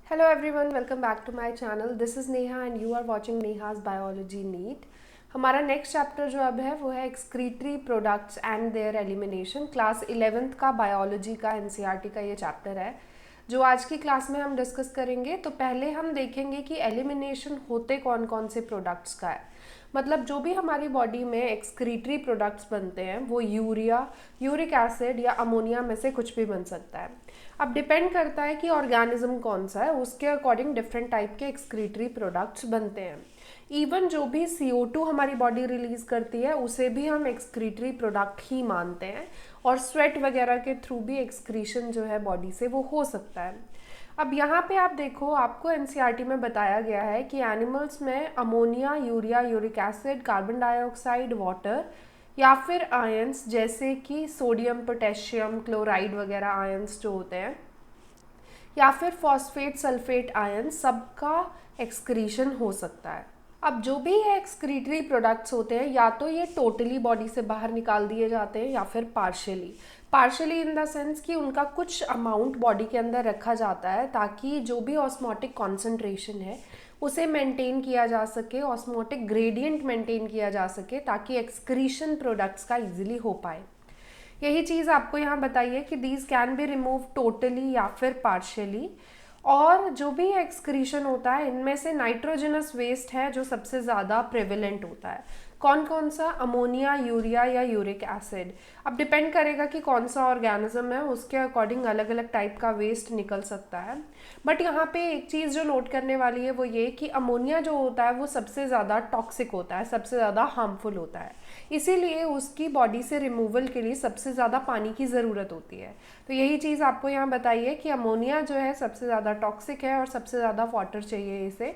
Hello everyone, welcome back to my channel. This is Neha and you are watching Neha's Biology NEET. हमारा next chapter जो अब है वो है excretory products and there elimination. Class 11th का biology का NCERT का ये चैप्टर है जो आज की क्लास में हम डिस्कस करेंगे। तो पहले हम देखेंगे कि एलिमिनेशन होते कौन कौन से प्रोडक्ट्स का है। मतलब जो भी हमारी बॉडी में एक्सक्रीटरी प्रोडक्ट्स बनते हैं वो यूरिया, यूरिक एसिड या अमोनिया में से कुछ भी बन सकता है। अब डिपेंड करता है कि ऑर्गेनिज्म कौन सा है, उसके अकॉर्डिंग डिफरेंट टाइप के एक्सक्रीटरी प्रोडक्ट्स बनते हैं। इवन जो भी CO2 हमारी बॉडी रिलीज करती है उसे भी हम एक्सक्रीटरी प्रोडक्ट ही मानते हैं, और स्वेट वगैरह के थ्रू भी एक्सक्रीशन जो है बॉडी से वो हो सकता है। अब यहाँ पे आप देखो, आपको एनसीईआरटी में बताया गया है कि एनिमल्स में ammonia, urea, uric acid, carbon dioxide, water या फिर आयंस जैसे कि सोडियम, पोटेशियम, क्लोराइड वगैरह आयंस जो होते हैं, या फिर फॉस्फेट, सल्फेट आयन, सबका एक्सक्रीशन हो सकता है। अब जो भी ये एक्सक्रीटरी प्रोडक्ट्स होते हैं या तो ये टोटली बॉडी से बाहर निकाल दिए जाते हैं या फिर पार्शियली इन द सेंस कि उनका कुछ अमाउंट बॉडी के अंदर रखा जाता है ताकि जो भी ऑस्मोटिक कॉन्सेंट्रेशन है उसे मेंटेन किया जा सके, ऑस्मोटिक ग्रेडियंट मेंटेन किया जा सके ताकि एक्सक्रीशन प्रोडक्ट्स का इजीली हो पाए। यही चीज़ आपको यहाँ बताइए कि these can be remove totally या फिर पार्शियली। और जो भी एक्सक्रीशन होता है इनमें से नाइट्रोजनस वेस्ट है जो सबसे ज़्यादा प्रेवलेंट होता है। कौन कौन सा? अमोनिया, यूरिया या यूरिक एसिड। अब डिपेंड करेगा कि कौन सा ऑर्गेनिज्म है, उसके अकॉर्डिंग अलग अलग टाइप का वेस्ट निकल सकता है। बट यहाँ पे एक चीज़ जो नोट करने वाली है वो ये कि अमोनिया जो होता है वो सबसे ज़्यादा टॉक्सिक होता है, सबसे ज़्यादा हार्मफुल होता है, इसीलिए उसकी बॉडी से रिमूवल के लिए सबसे ज़्यादा पानी की ज़रूरत होती है। तो यही चीज़ आपको यहाँ बताइए कि अमोनिया जो है सबसे ज़्यादा टॉक्सिक है और सबसे ज़्यादा वाटर चाहिए इसे।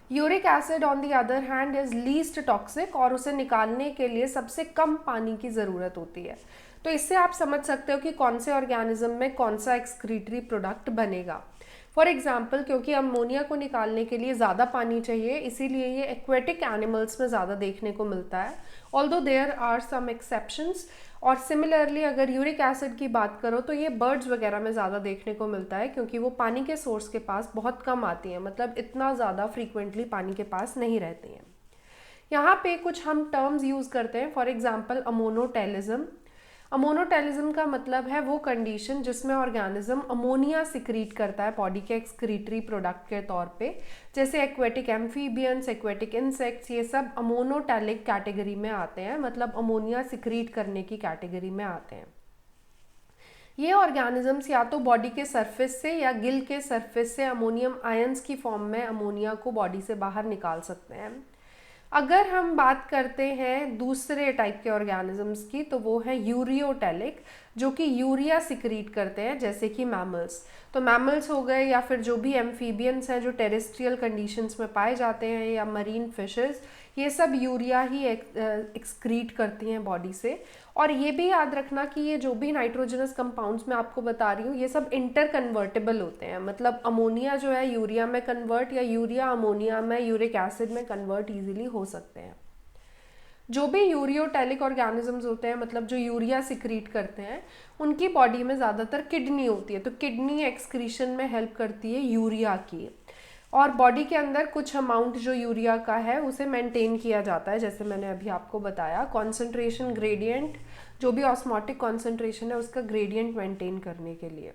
Uric acid on the other hand is least toxic और उसे निकालने के लिए सबसे कम पानी की ज़रूरत होती है। तो इससे आप समझ सकते हो कि कौन से ऑर्गेनिज्म में कौन सा एक्सक्रीटरी प्रोडक्ट बनेगा। फॉर एग्जाम्पल, क्योंकि अमोनिया को निकालने के लिए ज़्यादा पानी चाहिए इसीलिए ये एक्वेटिक एनिमल्स में ज़्यादा देखने को मिलता है, although there are some exceptions. और सिमिलरली अगर यूरिक एसिड की बात करो तो ये बर्ड्स वगैरह में ज़्यादा देखने को मिलता है क्योंकि वो पानी के सोर्स के पास बहुत कम आती हैं, मतलब इतना ज़्यादा फ्रीक्वेंटली पानी के पास नहीं रहती हैं। यहाँ पे कुछ हम टर्म्स यूज़ करते हैं, फॉर एग्जाम्पल अमोनोटेलिज्म। अमोनोटेलिज्म का मतलब है वो कंडीशन जिसमें ऑर्गेनिज्म अमोनिया सिक्रीट करता है बॉडी के एक्सक्रीटरी प्रोडक्ट के तौर पे, जैसे एक्वेटिक एम्फीबियंस, एक्वेटिक इंसेक्ट्स, ये सब अमोनोटेलिक कैटेगरी में आते हैं, मतलब अमोनिया सिक्रीट करने की कैटेगरी में आते हैं। ये ऑर्गेनिजम्स या तो बॉडी के सरफेस से या गिल के सरफेस से अमोनियम आयंस की फॉर्म में अमोनिया को बॉडी से बाहर निकाल सकते हैं। अगर हम बात करते हैं दूसरे टाइप के ऑर्गेनिजम्स की तो वो है यूरियोटेलिक, जो कि यूरिया सिक्रीट करते हैं, जैसे कि मैमल्स। तो मैमल्स हो गए या फिर जो भी एम्फीबियंस हैं जो टेरेस्ट्रियल कंडीशंस में पाए जाते हैं या मरीन फिशेस, ये सब यूरिया ही एक्सक्रीट करती हैं बॉडी से। और ये भी याद रखना कि ये जो भी नाइट्रोजनस कंपाउंड्स मैं आपको बता रही हूँ ये सब इंटर कन्वर्टेबल होते हैं, मतलब अमोनिया जो है यूरिया में कन्वर्ट या यूरिया अमोनिया में, यूरिक एसिड में कन्वर्ट ईजिली हो सकते हैं। जो भी यूरियोटेलिक ऑर्गेनिजम्स होते हैं, मतलब जो यूरिया सिक्रीट करते हैं, उनकी बॉडी में ज़्यादातर किडनी होती है, तो किडनी एक्सक्रीशन में हेल्प करती है यूरिया की। और बॉडी के अंदर कुछ अमाउंट जो यूरिया का है उसे मेंटेन किया जाता है, जैसे मैंने अभी आपको बताया, कॉन्सेंट्रेशन ग्रेडियंट, जो भी ऑस्मोटिक कॉन्सेंट्रेशन है उसका ग्रेडियंट मेंटेन करने के लिए।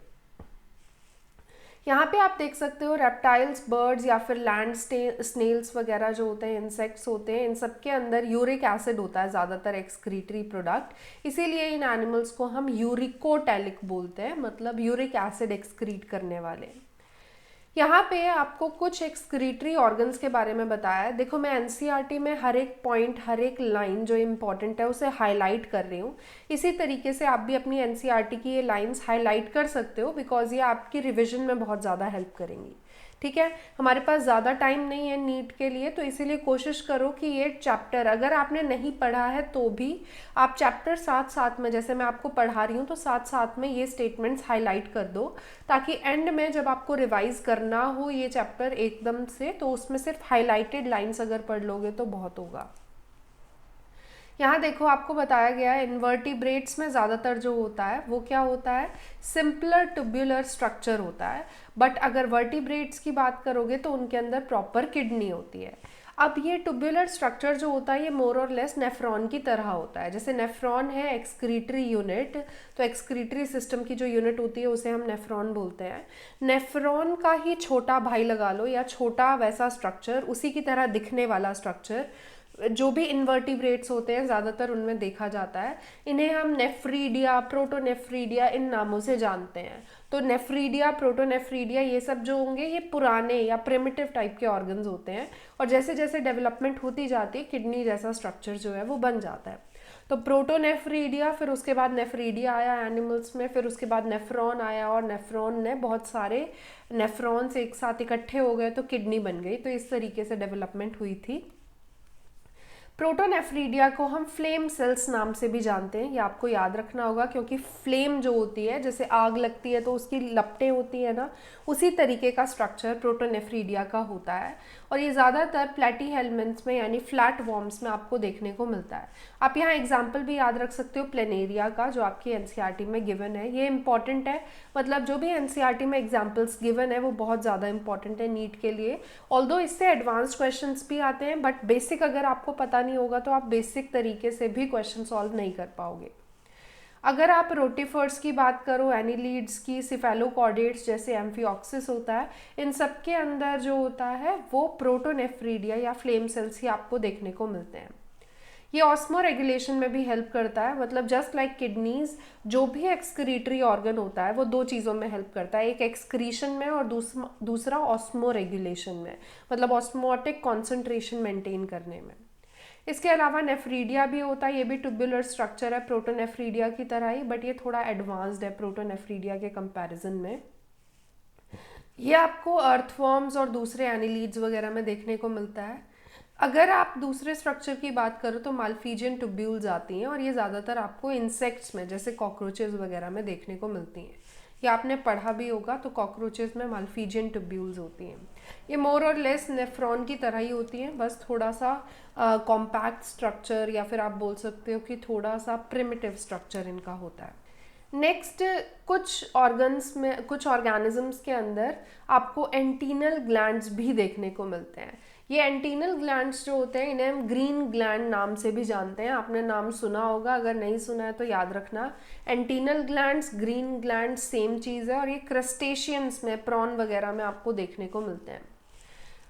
यहाँ पे आप देख सकते हो रेप्टाइल्स, बर्ड्स या फिर लैंड स्नेल्स वगैरह जो होते हैं, इंसेक्ट्स होते हैं, इन सब के अंदर यूरिक एसिड होता है ज़्यादातर एक्सक्रीटरी प्रोडक्ट, इसीलिए इन एनिमल्स को हम यूरिकोटेलिक बोलते हैं, मतलब यूरिक एसिड एक्सक्रीट करने वाले। यहाँ पे आपको कुछ एक्सक्रीटरी ऑर्गन्स के बारे में बताया है। देखो, मैं एनसीईआरटी में हर एक पॉइंट, हर एक लाइन जो इम्पॉर्टेंट है उसे हाईलाइट कर रही हूँ। इसी तरीके से आप भी अपनी एनसीईआरटी की ये लाइंस हाईलाइट कर सकते हो बिकॉज ये आपकी रिविजन में बहुत ज़्यादा हेल्प करेंगी। ठीक है, हमारे पास ज़्यादा टाइम नहीं है नीट के लिए, तो इसीलिए कोशिश करो कि ये चैप्टर अगर आपने नहीं पढ़ा है तो भी आप चैप्टर साथ साथ में, जैसे मैं आपको पढ़ा रही हूँ तो साथ साथ में ये स्टेटमेंट्स हाईलाइट कर दो, ताकि एंड में जब आपको रिवाइज करना हो ये चैप्टर एकदम से, तो उसमें सिर्फ हाईलाइटेड लाइन्स अगर पढ़ लोगे तो बहुत होगा। यहाँ देखो आपको बताया गया है इन्वर्टिब्रेट्स में ज़्यादातर जो होता है वो क्या होता है, सिंपलर ट्यूब्यूलर स्ट्रक्चर होता है, बट अगर वर्टिब्रेट्स की बात करोगे तो उनके अंदर प्रॉपर किडनी होती है। अब ये ट्यूब्यूलर स्ट्रक्चर जो होता है ये मोर और लेस नेफ्रॉन की तरह होता है। जैसे नेफ्रॉन है एक्सक्रीटरी यूनिट, तो एक्सक्रीटरी सिस्टम की जो यूनिट होती है उसे हम नेफ्रॉन बोलते हैं। नेफ्रॉन का ही छोटा भाई लगा लो या छोटा वैसा स्ट्रक्चर, उसी की तरह दिखने वाला स्ट्रक्चर जो भी इन्वर्टिब्रेट्स होते हैं ज़्यादातर उनमें देखा जाता है। इन्हें हम नेफ्रीडिया, प्रोटोनेफ्रीडिया इन नामों से जानते हैं। तो नेफ्रीडिया, प्रोटोनेफ्रीडिया ये सब जो होंगे ये पुराने या प्रिमिटिव टाइप के ऑर्गन्स होते हैं, और जैसे जैसे डेवलपमेंट होती जाती है किडनी जैसा स्ट्रक्चर जो है वो बन जाता है। तो प्रोटोनेफ्रीडिया, फिर उसके बाद नेफ्रीडिया आया एनिमल्स में, फिर उसके बाद नेफ्रॉन आया, और नेफ्रॉन ने बहुत सारे नेफ्रॉन्स एक साथ इकट्ठे हो गए तो किडनी बन गई। तो इस तरीके से डेवलपमेंट हुई थी। प्रोटोनेफ्रीडिया को हम फ्लेम सेल्स नाम से भी जानते हैं, ये आपको याद रखना होगा, क्योंकि फ्लेम जो होती है जैसे आग लगती है तो उसकी लपटें होती है ना, उसी तरीके का स्ट्रक्चर प्रोटोनेफ्रीडिया का होता है। और ये ज़्यादातर प्लेटीहेल्मिन्थ्स में यानी फ्लैट वॉर्म्स में आपको देखने को मिलता है। आप यहाँ एग्जाम्पल भी याद रख सकते हो प्लेनेरिया का, जो आपकी एनसीईआरटी में गिवन है। ये इंपॉर्टेंट है, मतलब जो भी एनसीईआरटी में एग्जाम्पल्स गिवन है वो बहुत ज़्यादा इंपॉर्टेंट है नीट के लिए। ऑल्दो इससे एडवांस्ड क्वेश्चंस भी आते हैं, बट बेसिक अगर आपको पता नहीं होगा तो आप बेसिक तरीके से भी क्वेश्चन सॉल्व नहीं कर पाओगे। अगर आप रोटिफर्स की बात करो, एनिलीड्स की, सिफेलोकॉर्डेट्स जैसे एम्फिऑक्सिस होता है, इन सब के अंदर जो होता है वो प्रोटोनेफ्रीडिया या फ्लेम सेल्स ही आपको देखने को मिलते हैं। ये ऑस्मो रेगुलेशन में भी हेल्प करता है, मतलब जस्ट लाइक किडनीज, जो भी एक्सक्रीटरी ऑर्गन होता है वो दो चीज़ों में हेल्प करता है, एक एक्सक्रीशन में और दूसरा ऑस्मो रेगुलेशन में, मतलब ऑस्मोटिक कॉन्सेंट्रेशन मेंटेन करने में। इसके अलावा नेफ्रीडिया भी होता है, ये भी ट्यूबुलर स्ट्रक्चर है प्रोटोनेफ्रीडिया की तरह ही, बट ये थोड़ा एडवांस्ड है प्रोटोनेफ्रीडिया के कंपैरिजन में। ये आपको अर्थवॉर्म्स और दूसरे एनिलीड्स वगैरह में देखने को मिलता है। अगर आप दूसरे स्ट्रक्चर की बात करो तो माल्फीजियन ट्यूब्यूल्स आती हैं, और ये ज़्यादातर आपको इंसेक्ट्स में जैसे कॉकरोचेस वगैरह में देखने को मिलती हैं। ये आपने पढ़ा भी होगा, तो कॉकरोचेस में माल्फीजियन ट्यूब्यूल्स होती हैं। ये मोर और लेस नेफ्रॉन की तरह ही होती हैं, बस थोड़ा सा कॉम्पैक्ट स्ट्रक्चर, या फिर आप बोल सकते हो कि थोड़ा सा प्रिमिटिव स्ट्रक्चर इनका होता है। नेक्स्ट, कुछ ऑर्गन्स में, कुछ ऑर्गेनिजम्स के अंदर आपको एंटीनल ग्लैंड्स भी देखने को मिलते हैं। ये एंटीनल ग्लैंड्स जो होते हैं इन्हें हम ग्रीन ग्लैंड नाम से भी जानते हैं। आपने नाम सुना होगा, अगर नहीं सुना है तो याद रखना। Antennal glands, green glands same चीज़ है, और ये क्रस्टेशियंस में, प्रॉन वगैरह में आपको देखने को मिलते हैं।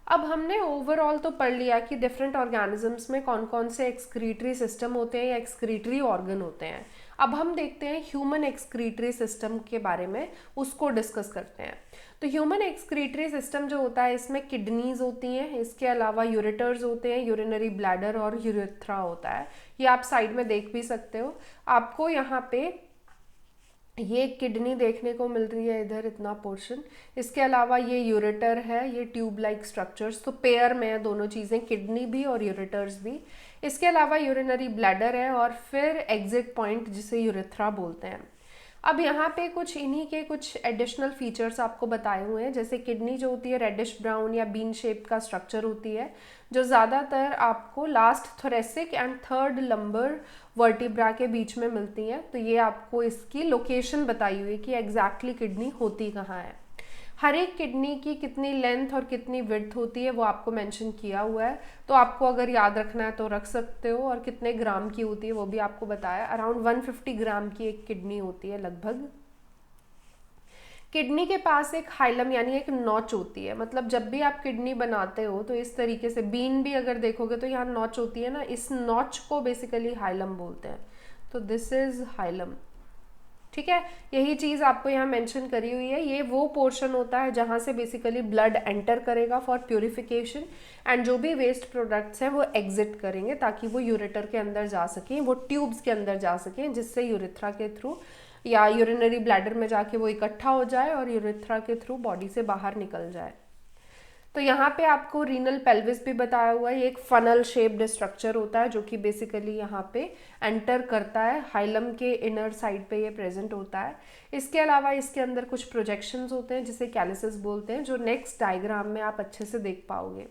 अब हमने ओवरऑल तो पढ़ लिया कि डिफरेंट ऑर्गेनिजम्स में कौन कौन से एक्सक्रीटरी सिस्टम होते हैं या एक्सक्रीटरी ऑर्गन होते हैं। अब हम देखते हैं ह्यूमन एक्सक्रीटरी सिस्टम के बारे में, उसको डिस्कस करते हैं। तो ह्यूमन एक्सक्रीटरी सिस्टम जो होता है इसमें किडनीज होती हैं, इसके अलावा यूरेटर्स होते हैं, यूरिनरी ब्लैडर और यूरेथ्रा होता है। ये आप साइड में देख भी सकते हो। आपको यहाँ पे ये किडनी देखने को मिल रही है, इधर इतना पोर्शन। इसके अलावा ये यूरेटर है, ये ट्यूब लाइक स्ट्रक्चर्स, तो पेयर में है दोनों चीज़ें, किडनी भी और यूरेटर्स भी। इसके अलावा यूरिनरी ब्लैडर है, और फिर एग्जिट पॉइंट जिसे यूरेथ्रा बोलते हैं। अब यहाँ पे कुछ इन्हीं के कुछ एडिशनल फीचर्स आपको बताए हुए हैं। जैसे किडनी जो होती है रेडिश ब्राउन या बीन शेप का स्ट्रक्चर होती है, जो ज़्यादातर आपको last thoracic and third lumbar vertebra के बीच में मिलती हैं। तो ये आपको इसकी लोकेशन बताई हुई है कि एग्जैक्टली किडनी होती कहाँ है। हर एक किडनी की कितनी लेंथ और कितनी विड्थ होती है वो आपको मेंशन किया हुआ है, तो आपको अगर याद रखना है तो रख सकते हो। और कितने ग्राम की होती है वो भी आपको बताया, अराउंड 150 ग्राम की एक किडनी होती है लगभग। किडनी के पास एक हाइलम यानी एक नॉच होती है, मतलब जब भी आप किडनी बनाते हो तो इस तरीके से, बीन भी अगर देखोगे तो यहाँ नॉच होती है ना, इस नॉच को बेसिकली हाइलम बोलते हैं। तो दिस इज हाइलम, ठीक है। यही चीज़ आपको यहाँ मेंशन करी हुई है। ये वो पोर्शन होता है जहाँ से बेसिकली ब्लड एंटर करेगा फॉर प्यूरिफिकेशन, एंड जो भी वेस्ट प्रोडक्ट्स हैं वो एग्जिट करेंगे ताकि वो यूरेटर के अंदर जा सकें, वो ट्यूब्स के अंदर जा सकें, जिससे यूरेथ्रा के थ्रू या यूरिनरी ब्लैडर में जाके वो इकट्ठा हो जाए और यूरेथ्रा के थ्रू बॉडी से बाहर निकल जाए। तो यहाँ पे आपको रीनल पेल्विस भी बताया हुआ है। ये एक फनल शेप्ड स्ट्रक्चर होता है जो कि बेसिकली यहाँ पे एंटर करता है, हाइलम के इनर साइड पे ये प्रेजेंट होता है। इसके अलावा इसके अंदर कुछ प्रोजेक्शंस होते हैं जिसे कैलिसिस बोलते हैं, जो नेक्स्ट डायग्राम में आप अच्छे से देख पाओगे।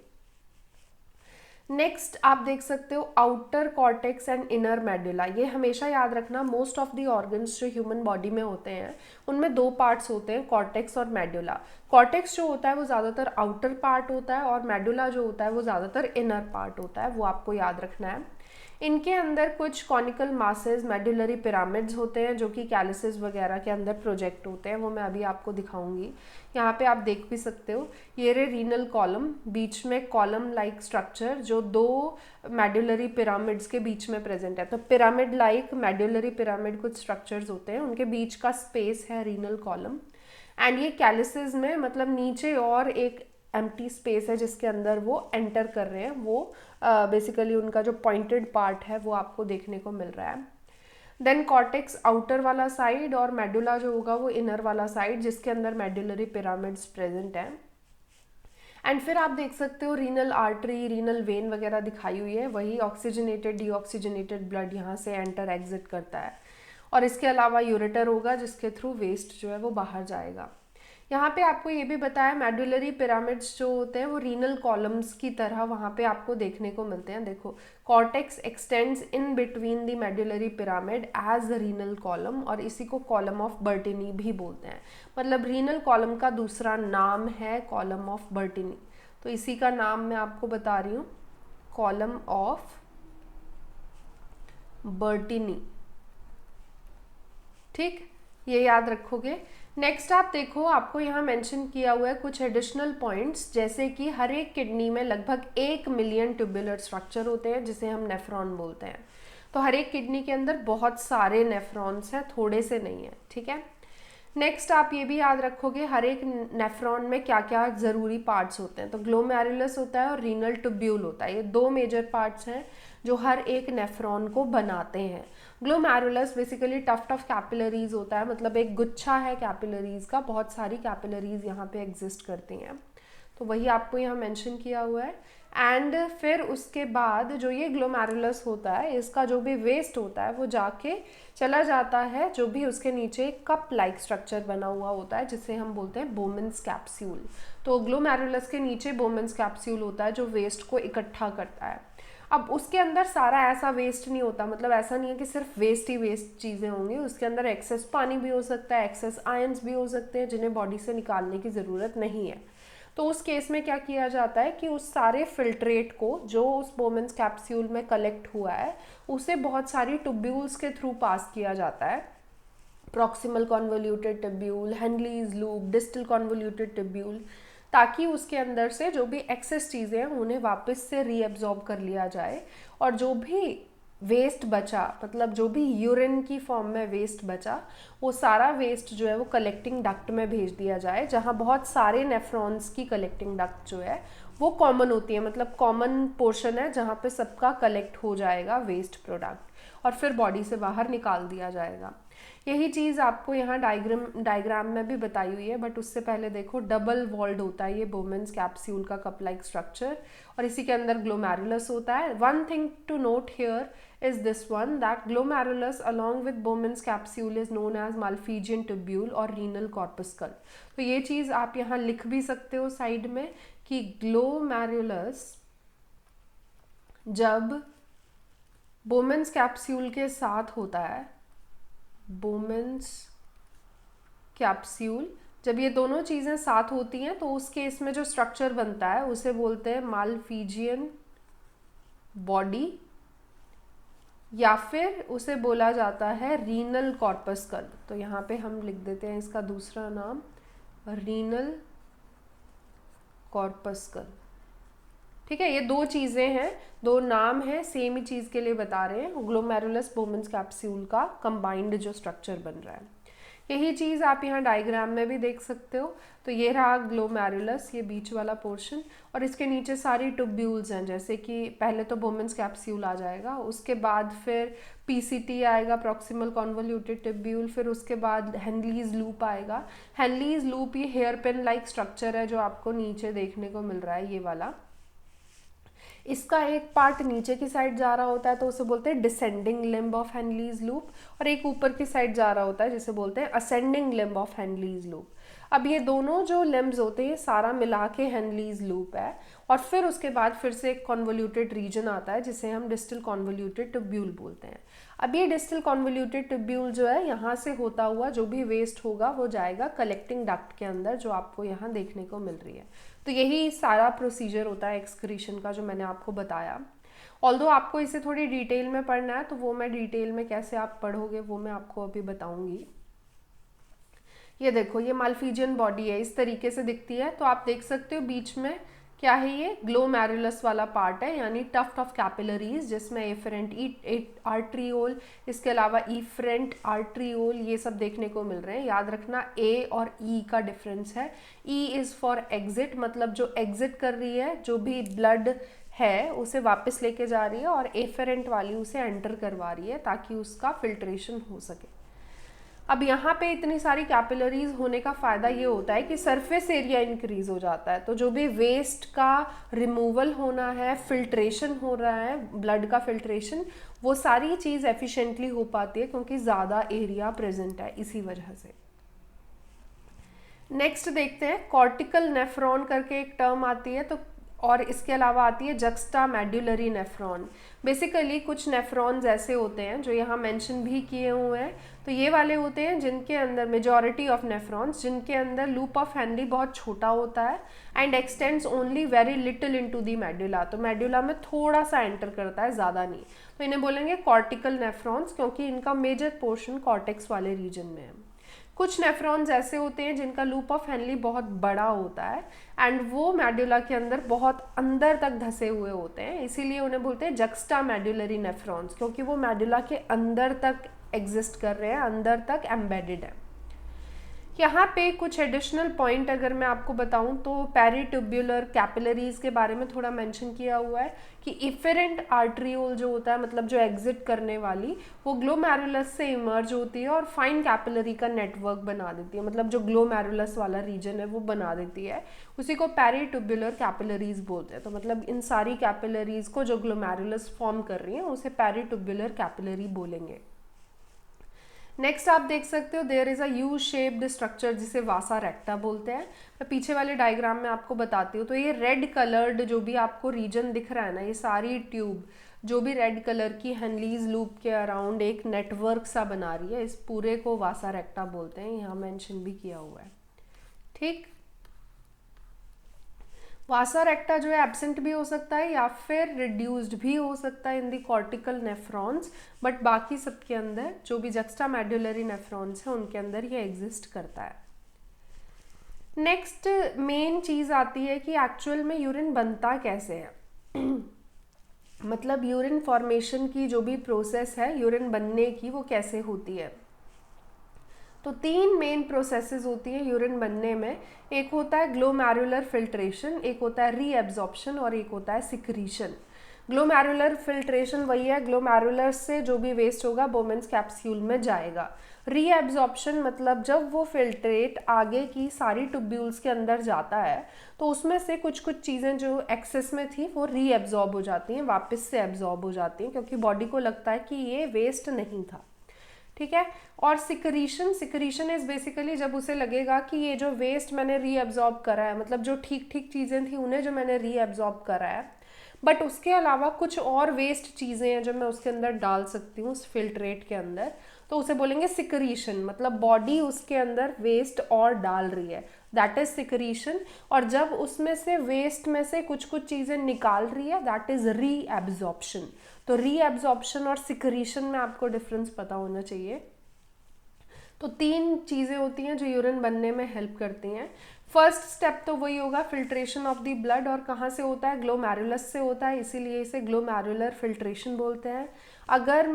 नेक्स्ट आप देख सकते हो outer cortex and inner medulla. ये हमेशा याद रखना, मोस्ट ऑफ द ऑर्गन्स जो ह्यूमन बॉडी में होते हैं उनमें दो पार्ट्स होते हैं, कॉर्टेक्स और मेडुला। कॉर्टेक्स जो होता है वो ज़्यादातर आउटर पार्ट होता है और मेडुला जो होता है वो ज़्यादातर इनर पार्ट होता है, वो आपको याद रखना है। इनके अंदर कुछ कॉनिकल मासेस मेडुलरी पिरामिड्स होते हैं जो कि कैलिसेस वगैरह के अंदर प्रोजेक्ट होते हैं, वो मैं अभी आपको दिखाऊंगी। यहाँ पे आप देख भी सकते हो, ये रे रीनल कॉलम, बीच में कॉलम लाइक स्ट्रक्चर जो दो मेडुलरी पिरामिड्स के बीच में प्रेजेंट है। तो पिरामिड लाइक मेडुलरी पिरामिड कुछ स्ट्रक्चर्स होते हैं, उनके बीच का स्पेस है रीनल कॉलम। एंड ये कैलिसेस में मतलब नीचे और एक एम्प्टी स्पेस है जिसके अंदर वो एंटर कर रहे हैं, वो बेसिकली उनका जो पॉइंटेड पार्ट है वो आपको देखने को मिल रहा है। देन कॉर्टेक्स आउटर वाला साइड और मेडुला जो होगा वो इनर वाला साइड जिसके अंदर मेडुलरी पिरामिड्स प्रेजेंट हैं। एंड फिर आप देख सकते हो रीनल आर्टरी, रीनल वेन वगैरह दिखाई हुई है, वही ऑक्सीजनेटेड डीऑक्सीजनेटेड ब्लड यहाँ से एंटर एग्जिट करता है। और इसके अलावा यूरेटर होगा जिसके थ्रू वेस्ट जो है वो बाहर जाएगा। यहाँ पे आपको ये भी बताया मेडुलरी पिरामिड्स जो होते हैं वो रीनल कॉलम्स की तरह वहाँ पे आपको देखने को मिलते हैं। देखो, cortex extends in between the medullary pyramid as the renal column, और इसी को कॉलम ऑफ बर्टिनी भी बोलते हैं। मतलब रीनल कॉलम का दूसरा नाम है कॉलम ऑफ बर्टिनी, तो इसी का नाम मैं आपको बता रही हूँ, कॉलम ऑफ बर्टिनी। ठीक, ये याद रखोगे। नेक्स्ट आप देखो, आपको यहाँ मेंशन किया हुआ है कुछ एडिशनल पॉइंट्स, जैसे कि हर एक किडनी में लगभग 1 मिलियन ट्यूबुलर स्ट्रक्चर होते हैं जिसे हम नेफ्रॉन बोलते हैं। तो हर एक किडनी के अंदर बहुत सारे नेफ्रॉन्स हैं, थोड़े से नहीं है, ठीक है। नेक्स्ट आप ये भी याद रखोगे हर एक नेफ्रॉन में क्या क्या ज़रूरी पार्ट्स होते हैं। तो ग्लोमेरुलस होता है और रीनल ट्यूब्यूल होता है, ये दो मेजर पार्ट्स हैं जो हर एक नेफ्रॉन को बनाते हैं। ग्लोमेरुलस बेसिकली टफ कैपिलरीज होता है, मतलब एक गुच्छा है कैपिलरीज का, बहुत सारी कैपिलरीज यहाँ पे एग्जिस्ट करती हैं, तो वही आपको यहाँ मेंशन किया हुआ है। एंड फिर उसके बाद जो ये ग्लोमेरुलस होता है, इसका जो भी वेस्ट होता है वो जाके चला जाता है, जो भी उसके नीचे कप लाइक स्ट्रक्चर बना हुआ होता है जिसे हम बोलते हैं बोमेन्स कैप्सूल। तो ग्लोमेरुलस के नीचे बोमेन्स कैप्सूल होता है जो वेस्ट को इकट्ठा करता है। अब उसके अंदर सारा ऐसा वेस्ट नहीं होता, मतलब ऐसा नहीं है कि सिर्फ वेस्ट ही वेस्ट चीज़ें होंगी, उसके अंदर एक्सेस पानी भी हो सकता है, एक्सेस आयंस भी हो सकते हैं जिन्हें बॉडी से निकालने की ज़रूरत नहीं है। तो उस केस में क्या किया जाता है कि उस सारे फिल्ट्रेट को जो उस बोमेन्स कैप्सूल में कलेक्ट हुआ है उसे बहुत सारी ट्यूब्यूल्स के थ्रू पास किया जाता है, proximal convoluted tubule, Henle's loop, distal convoluted tubule, ताकि उसके अंदर से जो भी एक्सेस चीज़ें हैं उन्हें वापस से रीअब्जॉर्ब कर लिया जाए, और जो भी वेस्ट बचा, मतलब जो भी यूरिन की फॉर्म में वेस्ट बचा, वो सारा वेस्ट जो है वो कलेक्टिंग डक्ट में भेज दिया जाए, जहाँ बहुत सारे नेफ्रॉन्स की कलेक्टिंग डक्ट जो है वो कॉमन होती है, मतलब कॉमन पोर्शन है जहाँ पे सबका कलेक्ट हो जाएगा वेस्ट प्रोडक्ट और फिर बॉडी से बाहर निकाल दिया जाएगा। यही चीज़ आपको यहाँ डायग्राम में भी बताई हुई है, बट उससे पहले देखो डबल वॉल्ड होता है ये बोमेन्स कैप्सूल का कप लाइक स्ट्रक्चर, और इसी के अंदर ग्लोमेरुलस होता है। One thing to note here is this one, that glomerulus along with Bowman's capsule is known as Malpighian tubule और रीनल कॉर्पस्कल। तो ये चीज़ आप यहाँ लिख भी सकते हो साइड में कि ग्लोमेरुलस जब बोमेन्स कैप्सूल के साथ होता है, बोमेन्स कैप्सूल जब ये दोनों चीज़ें साथ होती हैं तो उस केस में जो स्ट्रक्चर बनता है उसे बोलते हैं माल्फीजियन बॉडी, या फिर उसे बोला जाता है रीनल कॉर्पस्कल। तो यहाँ पे हम लिख देते हैं इसका दूसरा नाम, रीनल कॉर्पस्कल। ठीक है, ये दो चीज़ें हैं, दो नाम हैं, सेम ही चीज़ के लिए बता रहे हैं, ग्लोमेरुलस बोमेन्स कैप्सूल का कंबाइंड जो स्ट्रक्चर बन रहा है। यही चीज़ आप यहाँ डायग्राम में भी देख सकते हो। तो ये रहा ग्लोमेरुलस, ये बीच वाला पोर्शन, और इसके नीचे सारी ट्यूब्यूल्स हैं, जैसे कि पहले तो बोमेन्स कैप्सूल आ जाएगा, उसके बाद फिर पीसीटी आएगा, प्रॉक्सिमल कॉन्वोल्यूटेड ट्यूब्यूल, फिर उसके बाद हेनलीज लूप आएगा। हेनलीज लूप ये हेयर पिन लाइक स्ट्रक्चर है जो आपको नीचे देखने को मिल रहा है, ये वाला। इसका एक पार्ट नीचे की साइड जा रहा होता है तो उसे बोलते हैं डिसेंडिंग लिम्ब ऑफ हेनलीज लूप, और एक ऊपर की साइड जा रहा होता है जिसे बोलते हैं असेंडिंग लिम्ब ऑफ हेनलीज लूप। अब ये दोनों जो लिम्ब्स होते हैं सारा मिला के हेनलीज लूप है, और फिर उसके बाद फिर से एक कॉन्वोल्यूटेड रीजन आता है जिसे हम डिस्टल कॉन्वोल्यूटेड ट्यूब्यूल बोलते हैं। अब ये डिस्टल कॉन्वोल्यूटेड ट्यूब्यूल जो है यहाँ से होता हुआ जो भी वेस्ट होगा वो जाएगा कलेक्टिंग डक्ट के अंदर, जो आपको यहाँ देखने को मिल रही है। तो यही सारा प्रोसीजर होता है एक्सक्रीशन का जो मैंने आपको बताया। ऑल्दो आपको इसे थोड़ी डिटेल में पढ़ना है तो वो मैं डिटेल में कैसे आप पढ़ोगे वो मैं आपको अभी बताऊंगी। ये देखो, ये माल्फीजियन बॉडी है, इस तरीके से दिखती है। तो आप देख सकते हो बीच में क्या है, ये ग्लोमेरुलस वाला पार्ट है, यानी टफ्ट ऑफ कैपिलरीज जिसमें एफरेंट आर्ट्रियोल, इसके अलावा इफरेंट आर्ट्रियोल, ये सब देखने को मिल रहे हैं। याद रखना ए और ई का डिफरेंस है। ई इज़ फॉर एग्जिट, मतलब जो एग्जिट कर रही है, जो भी ब्लड है उसे वापस लेके जा रही है, और एफरेंट वाली उसे एंटर करवा रही है ताकि उसका फिल्ट्रेशन हो सके। अब यहाँ पे इतनी सारी कैपिलरीज होने का फ़ायदा ये होता है कि सरफेस एरिया इंक्रीज हो जाता है, तो जो भी वेस्ट का रिमूवल होना है, फिल्ट्रेशन हो रहा है, ब्लड का फिल्ट्रेशन, वो सारी चीज़ एफिशिएंटली हो पाती है क्योंकि ज़्यादा एरिया प्रेजेंट है इसी वजह से। नेक्स्ट देखते हैं, कॉर्टिकल नेफ्रॉन करके एक टर्म आती है, तो और इसके अलावा आती है जक्स्टा मेड्युलरी नेफ्रॉन। बेसिकली कुछ नेफ्रॉन्स ऐसे होते हैं जो यहाँ मेंशन भी किए हुए हैं, तो ये वाले होते हैं जिनके अंदर मेजॉरिटी ऑफ नेफ्रॉन्स जिनके अंदर लूप ऑफ हेनली बहुत छोटा होता है and x tends only very little into the medulla, तो मेडुला में थोड़ा सा एंटर करता है, ज़्यादा नहीं। तो इन्हें बोलेंगे कॉर्टिकल नेफ्रॉन्स क्योंकि इनका मेजर पोर्शन कॉर्टेक्स वाले रीजन में है। कुछ नेफ्रॉन्स ऐसे होते हैं जिनका लूप ऑफ हेनली बहुत बड़ा होता है एंड वो मेडुला के अंदर बहुत अंदर तक धसे हुए होते हैं, इसीलिए उन्हें बोलते हैं जक्स्टा मेडुलरी नेफ्रॉन्स, क्योंकि वो मेडुला के अंदर तक एग्जिस्ट कर रहे हैं, अंदर तक एम्बेडेड है। यहाँ पे कुछ एडिशनल पॉइंट अगर मैं आपको बताऊँ तो पेरिट्यूब्युलर कैपिलरीज के बारे में थोड़ा मेंशन किया हुआ है कि इफेरेंट आर्ट्रियोल जो होता है, मतलब जो एग्जिट करने वाली, वो ग्लोमेरुलस से इमर्ज होती है और फाइन कैपिलरी का नेटवर्क बना देती है, मतलब जो ग्लोमेरुलस वाला रीजन है वो बना देती है, उसी को पेरिट्यूब्युलर कैपिलरीज बोलते हैं। तो मतलब इन सारी कैपिलरीज को जो ग्लोमेरुलस फॉर्म कर रही हैं उसे पेरिट्यूब्युलर कैपिलरी बोलेंगे। नेक्स्ट आप देख सकते हो there is a U shaped structure जिसे वासा रेक्टा बोलते हैं। मैं पीछे वाले डायग्राम में आपको बताती हूँ। तो ये रेड कलर्ड जो भी आपको रीजन दिख रहा है ना, ये सारी ट्यूब जो भी रेड कलर की हेनलीज लूप के अराउंड एक नेटवर्क सा बना रही है, इस पूरे को वासा रेक्टा बोलते हैं, यहाँ मेंशन भी किया हुआ है। ठीक, वासा रेक्टा जो है एब्सेंट भी हो सकता है या फिर रिड्यूस्ड भी हो सकता है इन दी कॉर्टिकल नेफ्रॉन्स, बट बाकी सबके अंदर जो भी जक्स्टा मेडुलरी नेफ्रॉन्स है उनके अंदर ये एग्जिस्ट करता है। नेक्स्ट मेन चीज़ आती है कि एक्चुअल में यूरिन बनता कैसे है मतलब यूरिन फॉर्मेशन की जो भी प्रोसेस है यूरिन बनने की वो कैसे होती है। तो तीन मेन प्रोसेसेस होती हैं यूरिन बनने में, एक होता है ग्लोमेरुलर फिल्ट्रेशन, एक होता है रीएब्जॉर्प्शन और एक होता है सिक्रीशन। ग्लोमेरुलर फिल्ट्रेशन वही है, ग्लोमेरुलर से जो भी वेस्ट होगा बोमेन्स कैप्सूल में जाएगा। रीएब्जॉर्प्शन मतलब जब वो फिल्ट्रेट आगे की सारी ट्यूब्यूल्स के अंदर जाता है तो उसमें से कुछ कुछ चीज़ें जो एक्सेस में थी वो रीएब्जॉर्ब हो जाती हैं, वापस से एब्जॉर्ब हो जाती हैं, क्योंकि बॉडी को लगता है कि ये वेस्ट नहीं था। ठीक है। और सिक्रीशन इज बेसिकली जब उसे लगेगा कि ये जो वेस्ट मैंने रीअब्जॉर्ब करा है, मतलब जो ठीक ठीक चीज़ें थी उन्हें जो मैंने रीअब्जॉर्ब करा है, बट उसके अलावा कुछ और वेस्ट चीज़ें हैं जो मैं उसके अंदर डाल सकती हूँ उस फिल्ट्रेट के अंदर, तो उसे बोलेंगे सिक्रीशन। मतलब बॉडी उसके अंदर वेस्ट और डाल रही है, दैट इज सिक्रीशन। और जब उसमें से वेस्ट में से कुछ कुछ चीज़ें निकाल रही है, दैट इज रीएब्जॉर्प्शन। तो रीएब्जॉर्प्शन और सिक्रीशन में आपको डिफरेंस पता होना चाहिए। तो तीन चीज़ें होती हैं जो यूरिन बनने में हेल्प करती हैं। फर्स्ट स्टेप तो वही होगा फिल्ट्रेशन ऑफ द ब्लड, और कहाँ से होता है, ग्लोमेरुलस से होता है, इसीलिए इसे ग्लोमेरुलर फिल्ट्रेशन बोलते हैं। अगर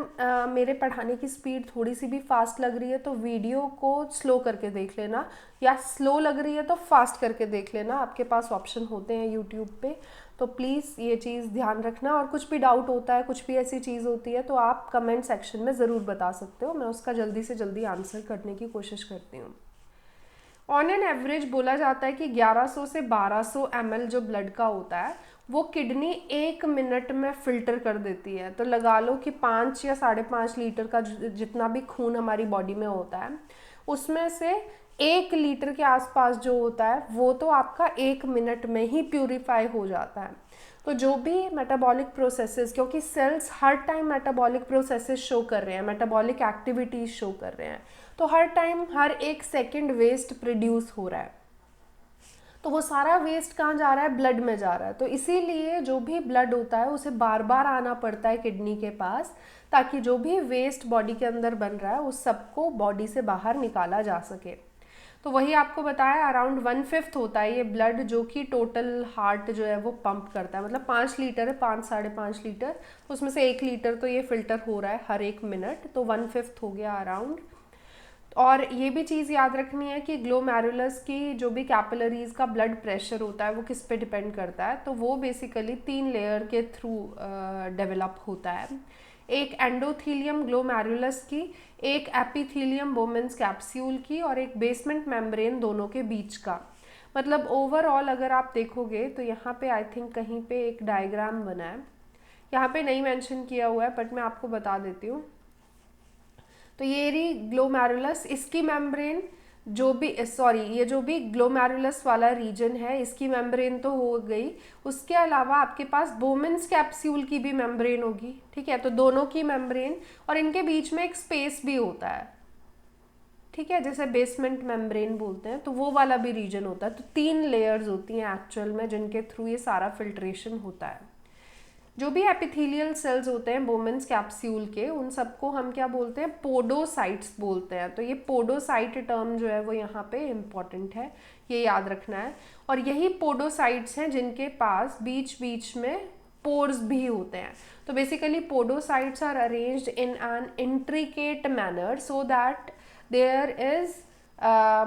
मेरे पढ़ाने की स्पीड थोड़ी सी भी फास्ट लग रही है तो वीडियो को स्लो करके देख लेना, या स्लो लग रही है तो फास्ट करके देख लेना, आपके पास ऑप्शन होते हैं यूट्यूब पे, तो प्लीज़ ये चीज़ ध्यान रखना। और कुछ भी डाउट होता है, कुछ भी ऐसी चीज़ होती है तो आप कमेंट सेक्शन में ज़रूर बता सकते हो, मैं उसका जल्दी से जल्दी आंसर करने की कोशिश करती हूँ। ऑन एन एवरेज बोला जाता है कि 1100 से 1200 ml जो ब्लड का होता है वो किडनी 1 मिनट में फिल्टर कर देती है। तो लगा लो कि 5 या 5.5 लीटर का जितना भी खून हमारी बॉडी में होता है उसमें से 1 लीटर के आसपास जो होता है वो तो आपका 1 मिनट में ही प्यूरिफाई हो जाता है। तो जो भी मेटाबॉलिक प्रोसेसेस, क्योंकि सेल्स हर टाइम मेटाबॉलिक प्रोसेसेस शो कर रहे हैं, मेटाबॉलिक एक्टिविटीज शो कर रहे हैं, तो हर टाइम हर 1 सेकेंड वेस्ट प्रोड्यूस हो रहा है। तो वो सारा वेस्ट कहाँ जा रहा है? ब्लड में जा रहा है। तो इसीलिए जो भी ब्लड होता है उसे बार बार आना पड़ता है किडनी के पास, ताकि जो भी वेस्ट बॉडी के अंदर बन रहा है उस सबको बॉडी से बाहर निकाला जा सके। तो वही आपको बताया, अराउंड 1/5 होता है ये ब्लड जो कि टोटल हार्ट जो है वो पंप करता है। मतलब 5 लीटर है, 5 साढ़े 5 लीटर, तो उसमें से 1 लीटर तो ये फिल्टर हो रहा है हर 1 मिनट, तो 1/5 हो गया अराउंड। और ये भी चीज़ याद रखनी है कि ग्लोमेरुलस की जो भी कैपिलरीज का ब्लड प्रेशर होता है वो किस पे डिपेंड करता है, तो वो बेसिकली 3 लेयर के थ्रू डेवलप होता है। एक एंडोथीलियम ग्लोमेरुलस की, एक एपिथीलियम बोमेंस कैप्सूल की, और एक बेसमेंट मेम्ब्रेन, दोनों के बीच का। मतलब ओवरऑल अगर आप देखोगे तो यहाँ पे आई थिंक कहीं पे एक डायग्राम बना है, यहाँ पे नहीं मेंशन किया हुआ है बट मैं आपको बता देती हूँ। तो ये रही ग्लोमेरुलस, इसकी मेम्ब्रेन जो भी ये जो भी ग्लोमेरुलस वाला रीजन है इसकी मेम्ब्रेन तो हो गई, उसके अलावा आपके पास बोमेंस कैप्सूल की भी मेम्ब्रेन होगी, ठीक है। तो दोनों की मेम्ब्रेन, और इनके बीच में एक स्पेस भी होता है, ठीक है, जैसे बेसमेंट मेम्ब्रेन बोलते हैं, तो वो वाला भी रीजन होता है। तो 3 लेयर्स होती हैं एक्चुअल में जिनके थ्रू ये सारा फिल्ट्रेशन होता है। जो भी एपिथेलियल सेल्स होते हैं बोमेंस कैप्सूल के, उन सबको हम क्या बोलते हैं? पोडोसाइट्स बोलते हैं। तो ये पोडोसाइट टर्म जो है वो यहाँ पे इम्पॉर्टेंट है, ये याद रखना है। और यही पोडोसाइट्स हैं जिनके पास बीच बीच में पोर्स भी होते हैं। तो basically podocytes are arranged in an intricate manner so that there is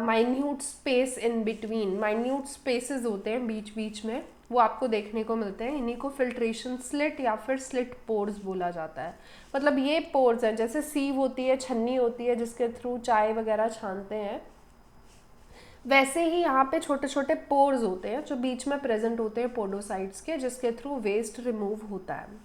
minute space in between. Minute spaces होते हैं बीच बीच में, वो आपको देखने को मिलते हैं। इन्हीं को फिल्ट्रेशन स्लिट या फिर स्लिट पोर्स बोला जाता है। मतलब ये पोर्स हैं, जैसे सीव होती है, छन्नी होती है जिसके थ्रू चाय वगैरह छानते हैं, वैसे ही यहाँ पे छोटे छोटे पोर्स होते हैं जो बीच में प्रेजेंट होते हैं पोडोसाइट्स के, जिसके थ्रू वेस्ट रिमूव होता है।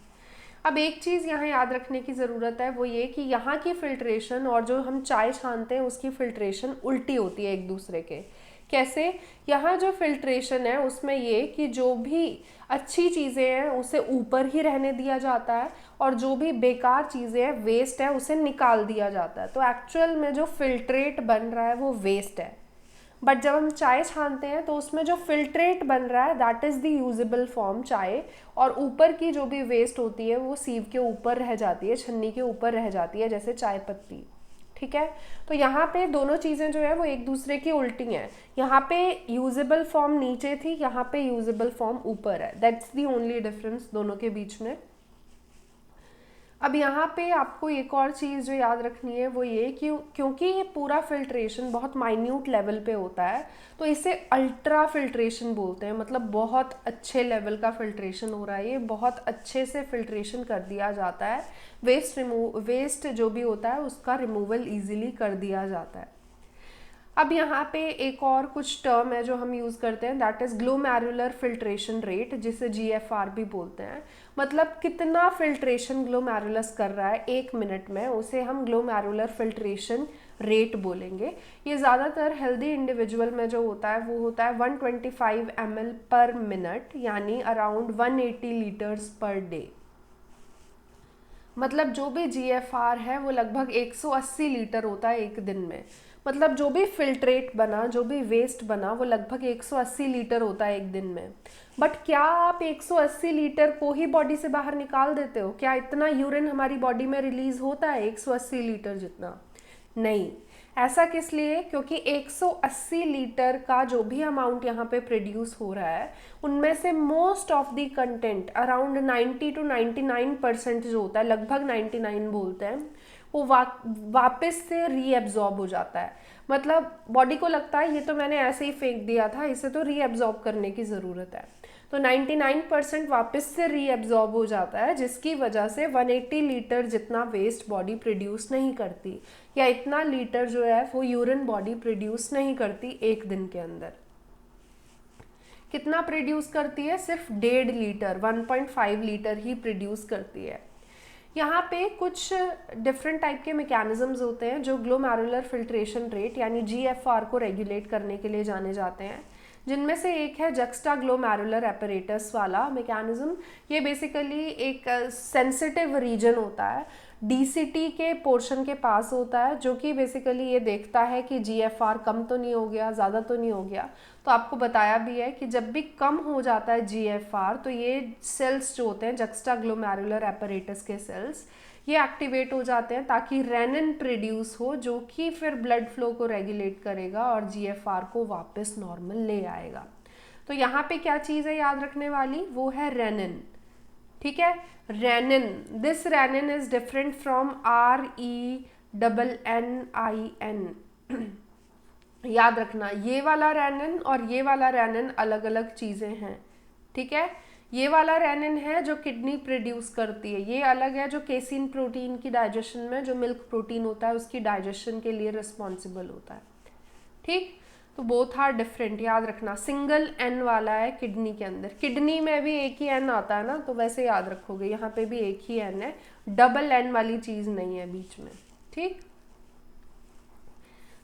अब एक चीज़ यहाँ याद रखने की ज़रूरत है, वो ये कि यहाँ की फिल्ट्रेशन और जो हम चाय छानते हैं उसकी फिल्ट्रेशन उल्टी होती है एक दूसरे के। कैसे? यहाँ जो फिल्ट्रेशन है उसमें ये कि जो भी अच्छी चीज़ें हैं उसे ऊपर ही रहने दिया जाता है, और जो भी बेकार चीज़ें हैं, वेस्ट है, उसे निकाल दिया जाता है। तो एक्चुअल में जो फिल्ट्रेट बन रहा है वो वेस्ट है। बट जब हम चाय छानते हैं तो उसमें जो फिल्ट्रेट बन रहा है that is the usable form चाय, और ऊपर की जो भी वेस्ट होती है वो सीव के ऊपर रह जाती है, छन्नी के ऊपर रह जाती है, जैसे चाय पत्ती, ठीक है। तो यहाँ पे दोनों चीज़ें जो है वो एक दूसरे की उल्टी हैं। यहाँ पे यूजेबल फॉर्म नीचे थी, यहाँ पे यूजेबल फॉर्म ऊपर है। दैट्स दी ओनली डिफरेंस दोनों के बीच में। अब यहाँ पे आपको एक और चीज़ जो याद रखनी है वो ये कि क्योंकि ये पूरा फिल्ट्रेशन बहुत माइन्यूट लेवल पे होता है, तो इसे अल्ट्रा फिल्ट्रेशन बोलते हैं। मतलब बहुत अच्छे लेवल का फिल्ट्रेशन हो रहा है, ये बहुत अच्छे से फिल्ट्रेशन कर दिया जाता है। वेस्ट जो भी होता है उसका रिमूवल ईजिली कर दिया जाता है। अब यहाँ पे एक और कुछ टर्म है जो हम यूज़ करते हैं, that is glomerular filtration rate, जिसे GFR भी बोलते हैं। मतलब कितना फिल्ट्रेशन ग्लोमेरुलस कर रहा है 1 मिनट में, उसे हम ग्लोमेरुलर फिल्ट्रेशन रेट बोलेंगे। ये ज़्यादातर हेल्दी इंडिविजुअल में जो होता है वो होता है 125 ml पर मिनट, यानी अराउंड 180 लीटर्स पर डे। मतलब जो भी GFR है वो लगभग 180 लीटर होता है एक दिन में। मतलब जो भी फिल्ट्रेट बना, जो भी वेस्ट बना, वो लगभग 180 लीटर होता है एक दिन में। बट क्या आप 180 लीटर को ही बॉडी से बाहर निकाल देते हो? क्या इतना यूरिन हमारी बॉडी में रिलीज होता है 180 लीटर जितना? नहीं। ऐसा किस लिए? क्योंकि 180 लीटर का जो भी अमाउंट यहाँ पे प्रोड्यूस हो रहा है उनमें से most of the content around 90 to 99% जो होता है, लगभग 99 बोलते हैं, वो वापस से रीएब्जॉर्ब हो जाता है। मतलब बॉडी को लगता है ये तो मैंने ऐसे ही फेंक दिया था, इसे तो रीएब्जॉर्ब करने की ज़रूरत है। तो 99% वापस से रीएब्जॉर्ब हो जाता है, जिसकी वजह से 180 लीटर जितना वेस्ट बॉडी प्रोड्यूस नहीं करती, या इतना लीटर जो है वो यूरिन बॉडी प्रोड्यूस नहीं करती एक दिन के अंदर। कितना प्रोड्यूस करती है? सिर्फ 1.5 लीटर, 1.5 लीटर ही प्रोड्यूस करती है। यहाँ पे कुछ डिफरेंट टाइप के मैकेनिज्म्स होते हैं जो ग्लोमेरुलर फिल्ट्रेशन रेट यानी GFR को रेगुलेट करने के लिए जाने जाते हैं, जिनमें से एक है जक्स्टा ग्लोमेरुलर एपरेटस वाला मैकेनिज्म। ये बेसिकली एक सेंसिटिव रीजन होता है, DCT के पोर्शन के पास होता है, जो कि बेसिकली ये देखता है कि GFR कम तो नहीं हो गया, ज़्यादा तो नहीं हो गया। तो आपको बताया भी है कि जब भी कम हो जाता है GFR तो ये सेल्स जो होते हैं जक्स्टा ग्लोमेरुलर एपरेटस के सेल्स, ये एक्टिवेट हो जाते हैं ताकि रेनिन प्रोड्यूस हो, जो कि फिर ब्लड फ्लो को रेगुलेट करेगा और GFR को वापस नॉर्मल ले आएगा। तो यहाँ पे क्या चीज़ है याद रखने वाली, वो है रेनिन। ठीक है, renin, this renin is different from RENNIN। याद रखना, ये वाला रेनिन और ये वाला रेनिन अलग अलग चीज़ें हैं। ठीक है, ये वाला रेनिन है जो किडनी प्रोड्यूस करती है, ये अलग है जो केसिन प्रोटीन की डाइजेशन में, जो मिल्क प्रोटीन होता है उसकी डाइजेशन के लिए रिस्पॉन्सिबल होता है। ठीक, तो बोथ आर डिफरेंट, याद रखना। सिंगल एन वाला है किडनी के अंदर, किडनी में भी एक ही एन आता है ना, तो वैसे याद रखोगे, यहाँ पे भी एक ही एन है, डबल एन वाली चीज़ नहीं है बीच में। ठीक,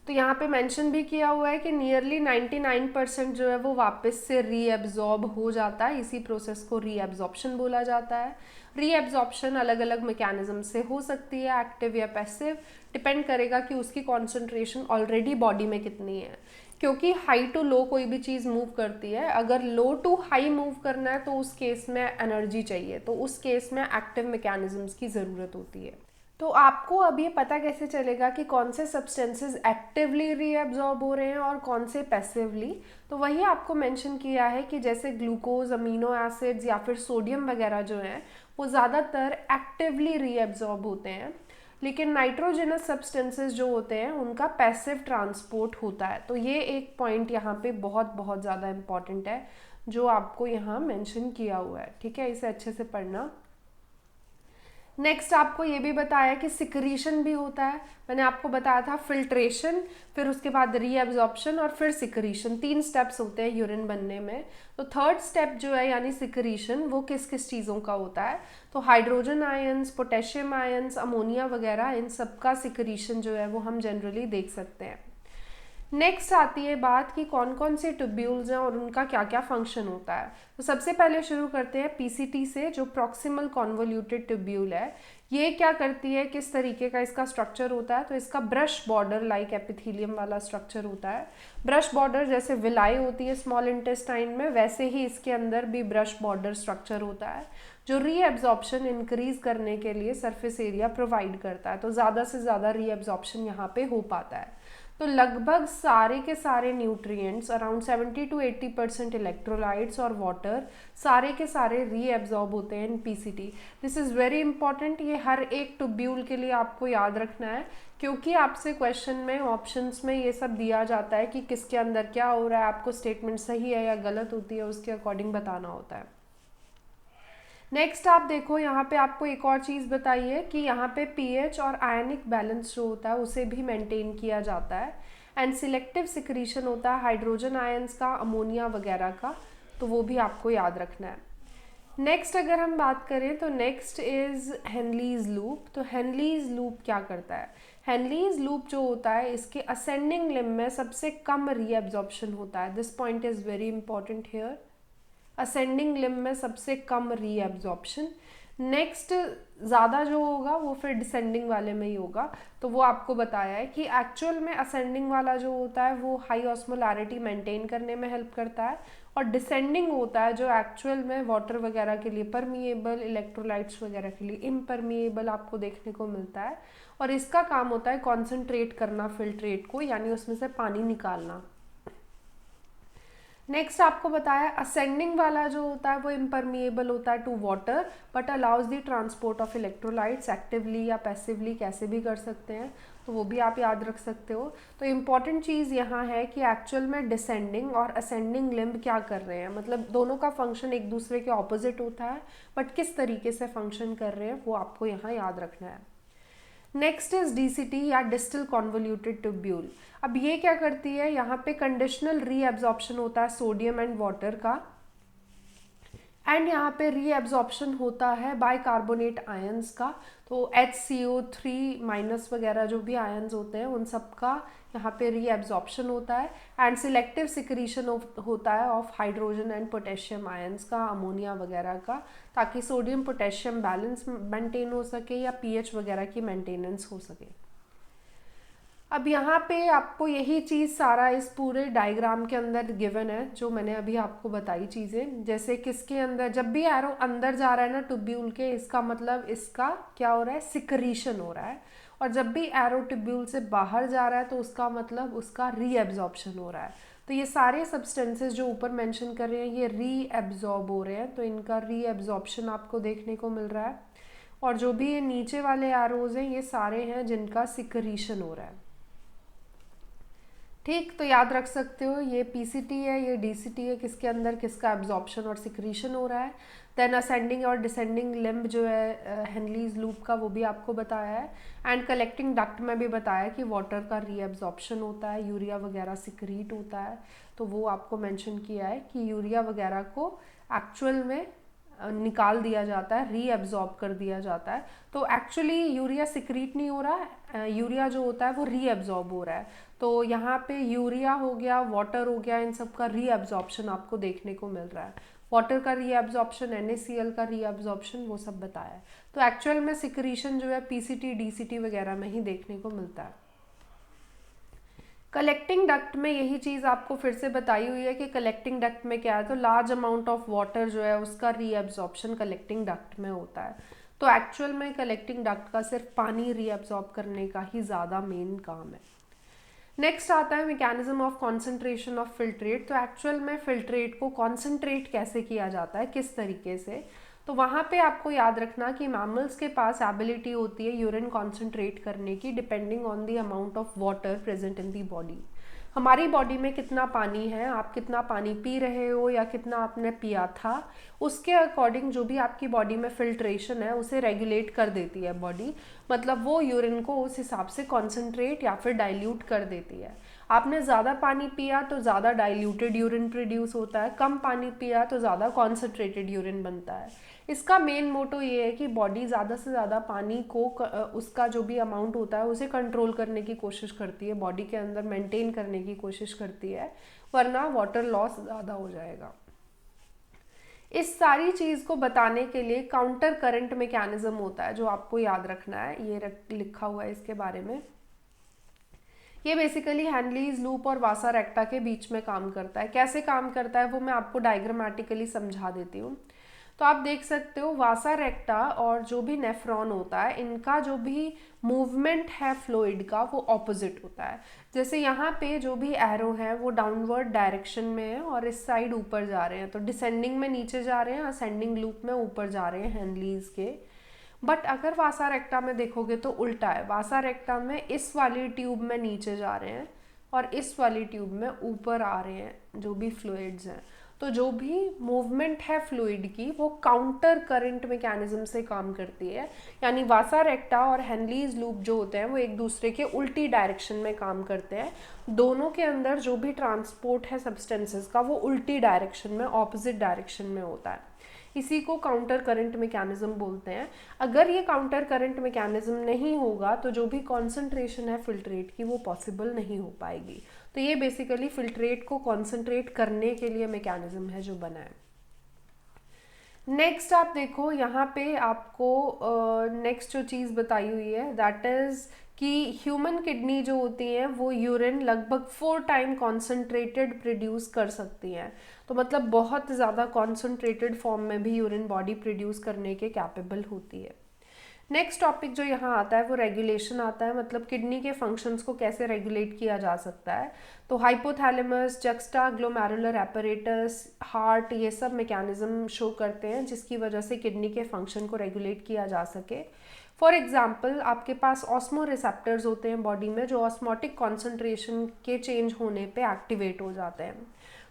तो यहाँ पे मेंशन भी किया हुआ है कि नियरली 99% जो है वो वापस से रीएब्जॉर्ब हो जाता है, इसी प्रोसेस को रीएब्जॉर्प्शन बोला जाता है। रीएब्जॉर्प्शन अलग अलग मैकेनिज्म से हो सकती है, एक्टिव या पैसिव, डिपेंड करेगा कि उसकी कॉन्सेंट्रेशन ऑलरेडी बॉडी में कितनी है, क्योंकि हाई टू लो कोई भी चीज़ मूव करती है। अगर लो टू हाई मूव करना है तो उस केस में एनर्जी चाहिए, तो उस केस में एक्टिव मैकेनिज्म्स की ज़रूरत होती है। तो आपको अब ये पता कैसे चलेगा कि कौन से सब्सटेंसेस एक्टिवली रीअब्जॉर्ब हो रहे हैं और कौन से पैसिवली, तो वही आपको मेंशन किया है कि जैसे ग्लूकोज, अमीनो एसिड्स या फिर सोडियम वगैरह जो है वो ज़्यादातर एक्टिवली रीअब्जॉर्ब होते हैं, लेकिन नाइट्रोजनस सब्सटेंसेस जो होते हैं उनका पैसिव ट्रांसपोर्ट होता है। तो ये एक पॉइंट यहाँ पे बहुत बहुत ज़्यादा इम्पॉर्टेंट है जो आपको यहाँ मेंशन किया हुआ है। ठीक है, इसे अच्छे से पढ़ना। नेक्स्ट आपको ये भी बताया कि सिक्रीशन भी होता है, मैंने आपको बताया था फिल्ट्रेशन, फिर उसके बाद रीअब्जॉर्प्शन और फिर सिक्रीशन, 3 स्टेप्स होते हैं यूरिन बनने में। तो थर्ड स्टेप जो है यानी सिक्रीशन, वो किस किस चीज़ों का होता है, तो hydrogen ions, potassium ions, ammonia वगैरह, इन सब का सिक्रीशन जो है वो हम जनरली देख सकते हैं। नेक्स्ट आती है बात कि कौन कौन से ट्यूब्यूल्स हैं और उनका क्या क्या फंक्शन होता है। तो सबसे पहले शुरू करते हैं PCT से, जो प्रॉक्सिमल कॉन्वोल्यूटेड ट्यूब्यूल है। ये क्या करती है, किस तरीके का इसका स्ट्रक्चर होता है, तो इसका ब्रश बॉर्डर लाइक एपिथेलियम वाला स्ट्रक्चर होता है। ब्रश बॉर्डर जैसे विलाई होती है स्मॉल इंटेस्टाइन में, वैसे ही इसके अंदर भी ब्रश बॉर्डर स्ट्रक्चर होता है, जो रीएब्जॉर्प्शन इंक्रीज करने के लिए सरफेस एरिया प्रोवाइड करता है। तो ज़्यादा से ज़्यादा रीएब्जॉर्प्शन यहाँ पे हो पाता है। तो लगभग सारे के सारे न्यूट्रिएंट्स, अराउंड 70 to 80% इलेक्ट्रोलाइट्स और वाटर, सारे के सारे रीएब्जॉर्ब होते हैं इन PCT। This is very important, ये हर एक ट्यूब्यूल के लिए आपको याद रखना है, क्योंकि आपसे क्वेश्चन में ऑप्शंस में ये सब दिया जाता है कि किसके अंदर क्या हो रहा है, आपको स्टेटमेंट सही है या गलत होती है उसके अकॉर्डिंग बताना होता है। नेक्स्ट आप देखो, यहाँ पे आपको एक और चीज़ बताइए कि यहाँ पे pH और आयनिक बैलेंस जो होता है उसे भी मेंटेन किया जाता है, एंड सिलेक्टिव सिक्रीशन होता है हाइड्रोजन आयंस का, अमोनिया वगैरह का, तो वो भी आपको याद रखना है। नेक्स्ट अगर हम बात करें तो नेक्स्ट इज़ हेनलीज लूप। तो हेनलीज लूप क्या करता है, हेनलीज लूप जो होता है इसके असेंडिंग लिम्ब में सबसे कम रीएब्जॉर्प्शन होता है। This point is very important here, ascending limb में सबसे कम रीएब्जॉर्प्शन। नेक्स्ट ज़्यादा जो होगा वो फिर डिसेंडिंग वाले में ही होगा। तो वो आपको बताया है कि एक्चुअल में असेंडिंग वाला जो होता है वो हाई ऑस्मोलैरिटी मेंटेन करने में हेल्प करता है, और डिसेंडिंग होता है जो एक्चुअल में वाटर वगैरह के लिए परमिएबल, इलेक्ट्रोलाइट्स वगैरह के लिए इम्परमिएबल आपको देखने को मिलता है, और इसका काम होता है कॉन्सेंट्रेट करना फिल्ट्रेट को, यानी उसमें से पानी निकालना। नेक्स्ट आपको बताया असेंडिंग वाला जो होता है वो इम्परमिएबल होता है to water, but allows the transport of electrolytes actively या पैसिवली, कैसे भी कर सकते हैं, तो वो भी आप याद रख सकते हो। तो इम्पॉर्टेंट चीज़ यहाँ है कि एक्चुअल में डिसेंडिंग और असेंडिंग लिम्ब क्या कर रहे हैं, मतलब दोनों का फंक्शन एक दूसरे के ऑपोजिट होता है, बट किस तरीके से फंक्शन कर रहे हैं वो आपको यहाँ याद रखना है। नेक्स्ट इज DCT या डिस्टल कॉन्वोल्यूटेड ट्यूब्यूल। अब ये क्या करती है, यहाँ पे कंडीशनल रीअब्जॉर्प्शन होता है सोडियम एंड वाटर का, एंड यहाँ पे रीएब्जॉर्प्शन होता है बाय कार्बोनेट आयंस का, तो HCO3 माइनस वगैरह जो भी आयंस होते हैं उन सब का यहाँ पे रीएब्जॉर्प्शन होता है। एंड सिलेक्टिव सिक्रीशन होता है of hydrogen and potassium ions का, अमोनिया वगैरह का, ताकि सोडियम पोटेशियम बैलेंस मेंटेन हो सके या पीएच वगैरह की मेंटेनेंस हो सके। अब यहाँ पे आपको यही चीज़ सारा इस पूरे डायग्राम के अंदर गिवन है जो मैंने अभी आपको बताई चीज़ें। जैसे किसके अंदर जब भी एरो अंदर जा रहा है ना ट्यूब्यूल के, इसका मतलब इसका क्या हो रहा है, सिक्रीशन हो रहा है। और जब भी एरो ट्यूब्यूल से बाहर जा रहा है तो उसका मतलब उसका रीएब्जॉर्प्शन हो रहा है। तो ये सारे सब्सटेंसेस जो ऊपर मेंशन कर रहे हैं ये रीएब्जॉर्ब हो रहे हैं, तो इनका रीएब्जॉर्प्शन आपको देखने को मिल रहा है। और जो भी ये नीचे वाले एरोज हैं ये सारे हैं जिनका सिक्रीशन हो रहा है। ठीक, तो याद रख सकते हो ये पीसीटी है, ये डीसीटी है, किसके अंदर किसका एब्जॉर्प्शन और सिक्रीशन हो रहा है। देन असेंडिंग और डिसेंडिंग लिम्ब जो है हेनलीज लूप का, वो भी आपको बताया है। एंड कलेक्टिंग डक्ट में भी बताया कि वाटर का रीएब्जॉर्प्शन होता है, यूरिया वगैरह सिक्रीट होता है, तो वो आपको मेंशन किया है कि यूरिया वगैरह को एक्चुअल में निकाल दिया जाता है, रीएब्जॉर्ब कर दिया जाता है। तो एक्चुअली यूरिया सिक्रीट नहीं हो रहा है, यूरिया जो होता है वो रीएब्जॉर्ब हो रहा है। तो यहाँ पे यूरिया हो गया, वाटर हो गया, इन सब का रीएब्जॉर्प्शन आपको देखने को मिल रहा है। वाटर का रीएब्जॉर्प्शन, NaCl का रीएब्जॉर्प्शन, वो सब बताया है। तो एक्चुअल में सिक्रीशन जो है पीसीटी डीसीटी वगैरह में ही देखने को मिलता है। कलेक्टिंग डक्ट में यही चीज़ आपको फिर से बताई हुई है कि कलेक्टिंग डक्ट में क्या है, तो लार्ज अमाउंट ऑफ वाटर जो है उसका रीएब्जॉर्प्शन कलेक्टिंग डक्ट में होता है। तो एक्चुअल में कलेक्टिंग डक्ट का सिर्फ पानी रीएब्जॉर्ब करने का ही ज़्यादा मेन काम है। नेक्स्ट आता है mechanism of concentration of filtrate. तो एक्चुअल में फिल्ट्रेट को कॉन्सेंट्रेट कैसे किया जाता है, किस तरीके से, तो वहाँ पे आपको याद रखना कि मैमल्स के पास एबिलिटी होती है यूरिन कॉन्सेंट्रेट करने की depending on the amount of water present in the body. हमारी बॉडी में कितना पानी है, आप कितना पानी पी रहे हो या कितना आपने पिया था, उसके अकॉर्डिंग जो भी आपकी बॉडी में फिल्ट्रेशन है उसे रेगुलेट कर देती है बॉडी। मतलब वो यूरिन को उस हिसाब से कॉन्सेंट्रेट या फिर डाइल्यूट कर देती है। आपने ज़्यादा पानी पिया तो ज़्यादा डाइल्यूटेड यूरिन प्रोड्यूस होता है, कम पानी पिया तो ज़्यादा कॉन्सेंट्रेटेड यूरिन बनता है। इसका मेन मोटो ये है कि बॉडी ज़्यादा से ज़्यादा पानी को उसका जो भी अमाउंट होता है उसे कंट्रोल करने की कोशिश करती है, बॉडी के अंदर मेंटेन करने की कोशिश करती है, वरना वाटर लॉस ज़्यादा हो जाएगा। इस सारी चीज़ को बताने के लिए काउंटर करंट मैकेनिज्म होता है जो आपको याद रखना है, ये लिखा हुआ है इसके बारे में। ये बेसिकली हेनलीज लूप और वासा रेक्टा के बीच में काम करता है। कैसे काम करता है वो मैं आपको डायग्रामेटिकली समझा देती हूँ। तो आप देख सकते हो वासा रेक्टा और जो भी नेफ्रॉन होता है इनका जो भी मूवमेंट है फ्लूइड का वो ऑपोजिट होता है। जैसे यहाँ पे जो भी एरो है वो डाउनवर्ड डायरेक्शन में है और इस साइड ऊपर जा रहे हैं, तो डिसेंडिंग में नीचे जा रहे हैं, असेंडिंग लूप में ऊपर जा रहे हैं हेनलीज के। बट अगर वासा रेक्टा में देखोगे तो उल्टा है, वासा रेक्टा में इस वाली ट्यूब में नीचे जा रहे हैं और इस वाली ट्यूब में ऊपर आ रहे हैं जो भी फ्लूइड्स हैं। तो जो भी मूवमेंट है फ्लूइड की वो काउंटर करंट मैकेनिज्म से काम करती है, यानी वासा रेक्टा और हेनलीज लूप जो होते हैं वो एक दूसरे के उल्टी डायरेक्शन में काम करते हैं। दोनों के अंदर जो भी ट्रांसपोर्ट है सब्सटेंसेस का वो उल्टी डायरेक्शन में, ऑपोजिट डायरेक्शन में होता है। इसी को काउंटर करंट मैकेनिज्म बोलते हैं। अगर ये काउंटर करंट मैकेनिज्म नहीं होगा तो जो भी कॉन्सेंट्रेशन है फिल्ट्रेट की वो पॉसिबल नहीं हो पाएगी। तो ये बेसिकली फिल्ट्रेट को कॉन्सेंट्रेट करने के लिए मैकेनिज्म है जो बना है। नेक्स्ट आप देखो यहाँ पे आपको नेक्स्ट जो चीज़ बताई हुई है दैट इज़ कि ह्यूमन किडनी जो होती हैं वो यूरिन लगभग 4 टाइम कॉन्सेंट्रेटेड प्रोड्यूस कर सकती हैं। तो मतलब बहुत ज़्यादा कॉन्सेंट्रेटेड फॉर्म में भी यूरिन बॉडी प्रोड्यूस करने के कैपेबल होती है। नेक्स्ट टॉपिक जो यहाँ आता है वो रेगुलेशन आता है, मतलब किडनी के फंक्शंस को कैसे रेगुलेट किया जा सकता है। तो hypothalamus, juxta glomerular apparatus, heart, ये सब मैकेनिज्म शो करते हैं जिसकी वजह से किडनी के फंक्शन को रेगुलेट किया जा सके। फॉर एग्जाम्पल आपके पास ऑस्मो रिसेप्टर्स होते हैं बॉडी में जो ऑस्मोटिक कॉन्सेंट्रेशन के चेंज होने पे एक्टिवेट हो जाते हैं।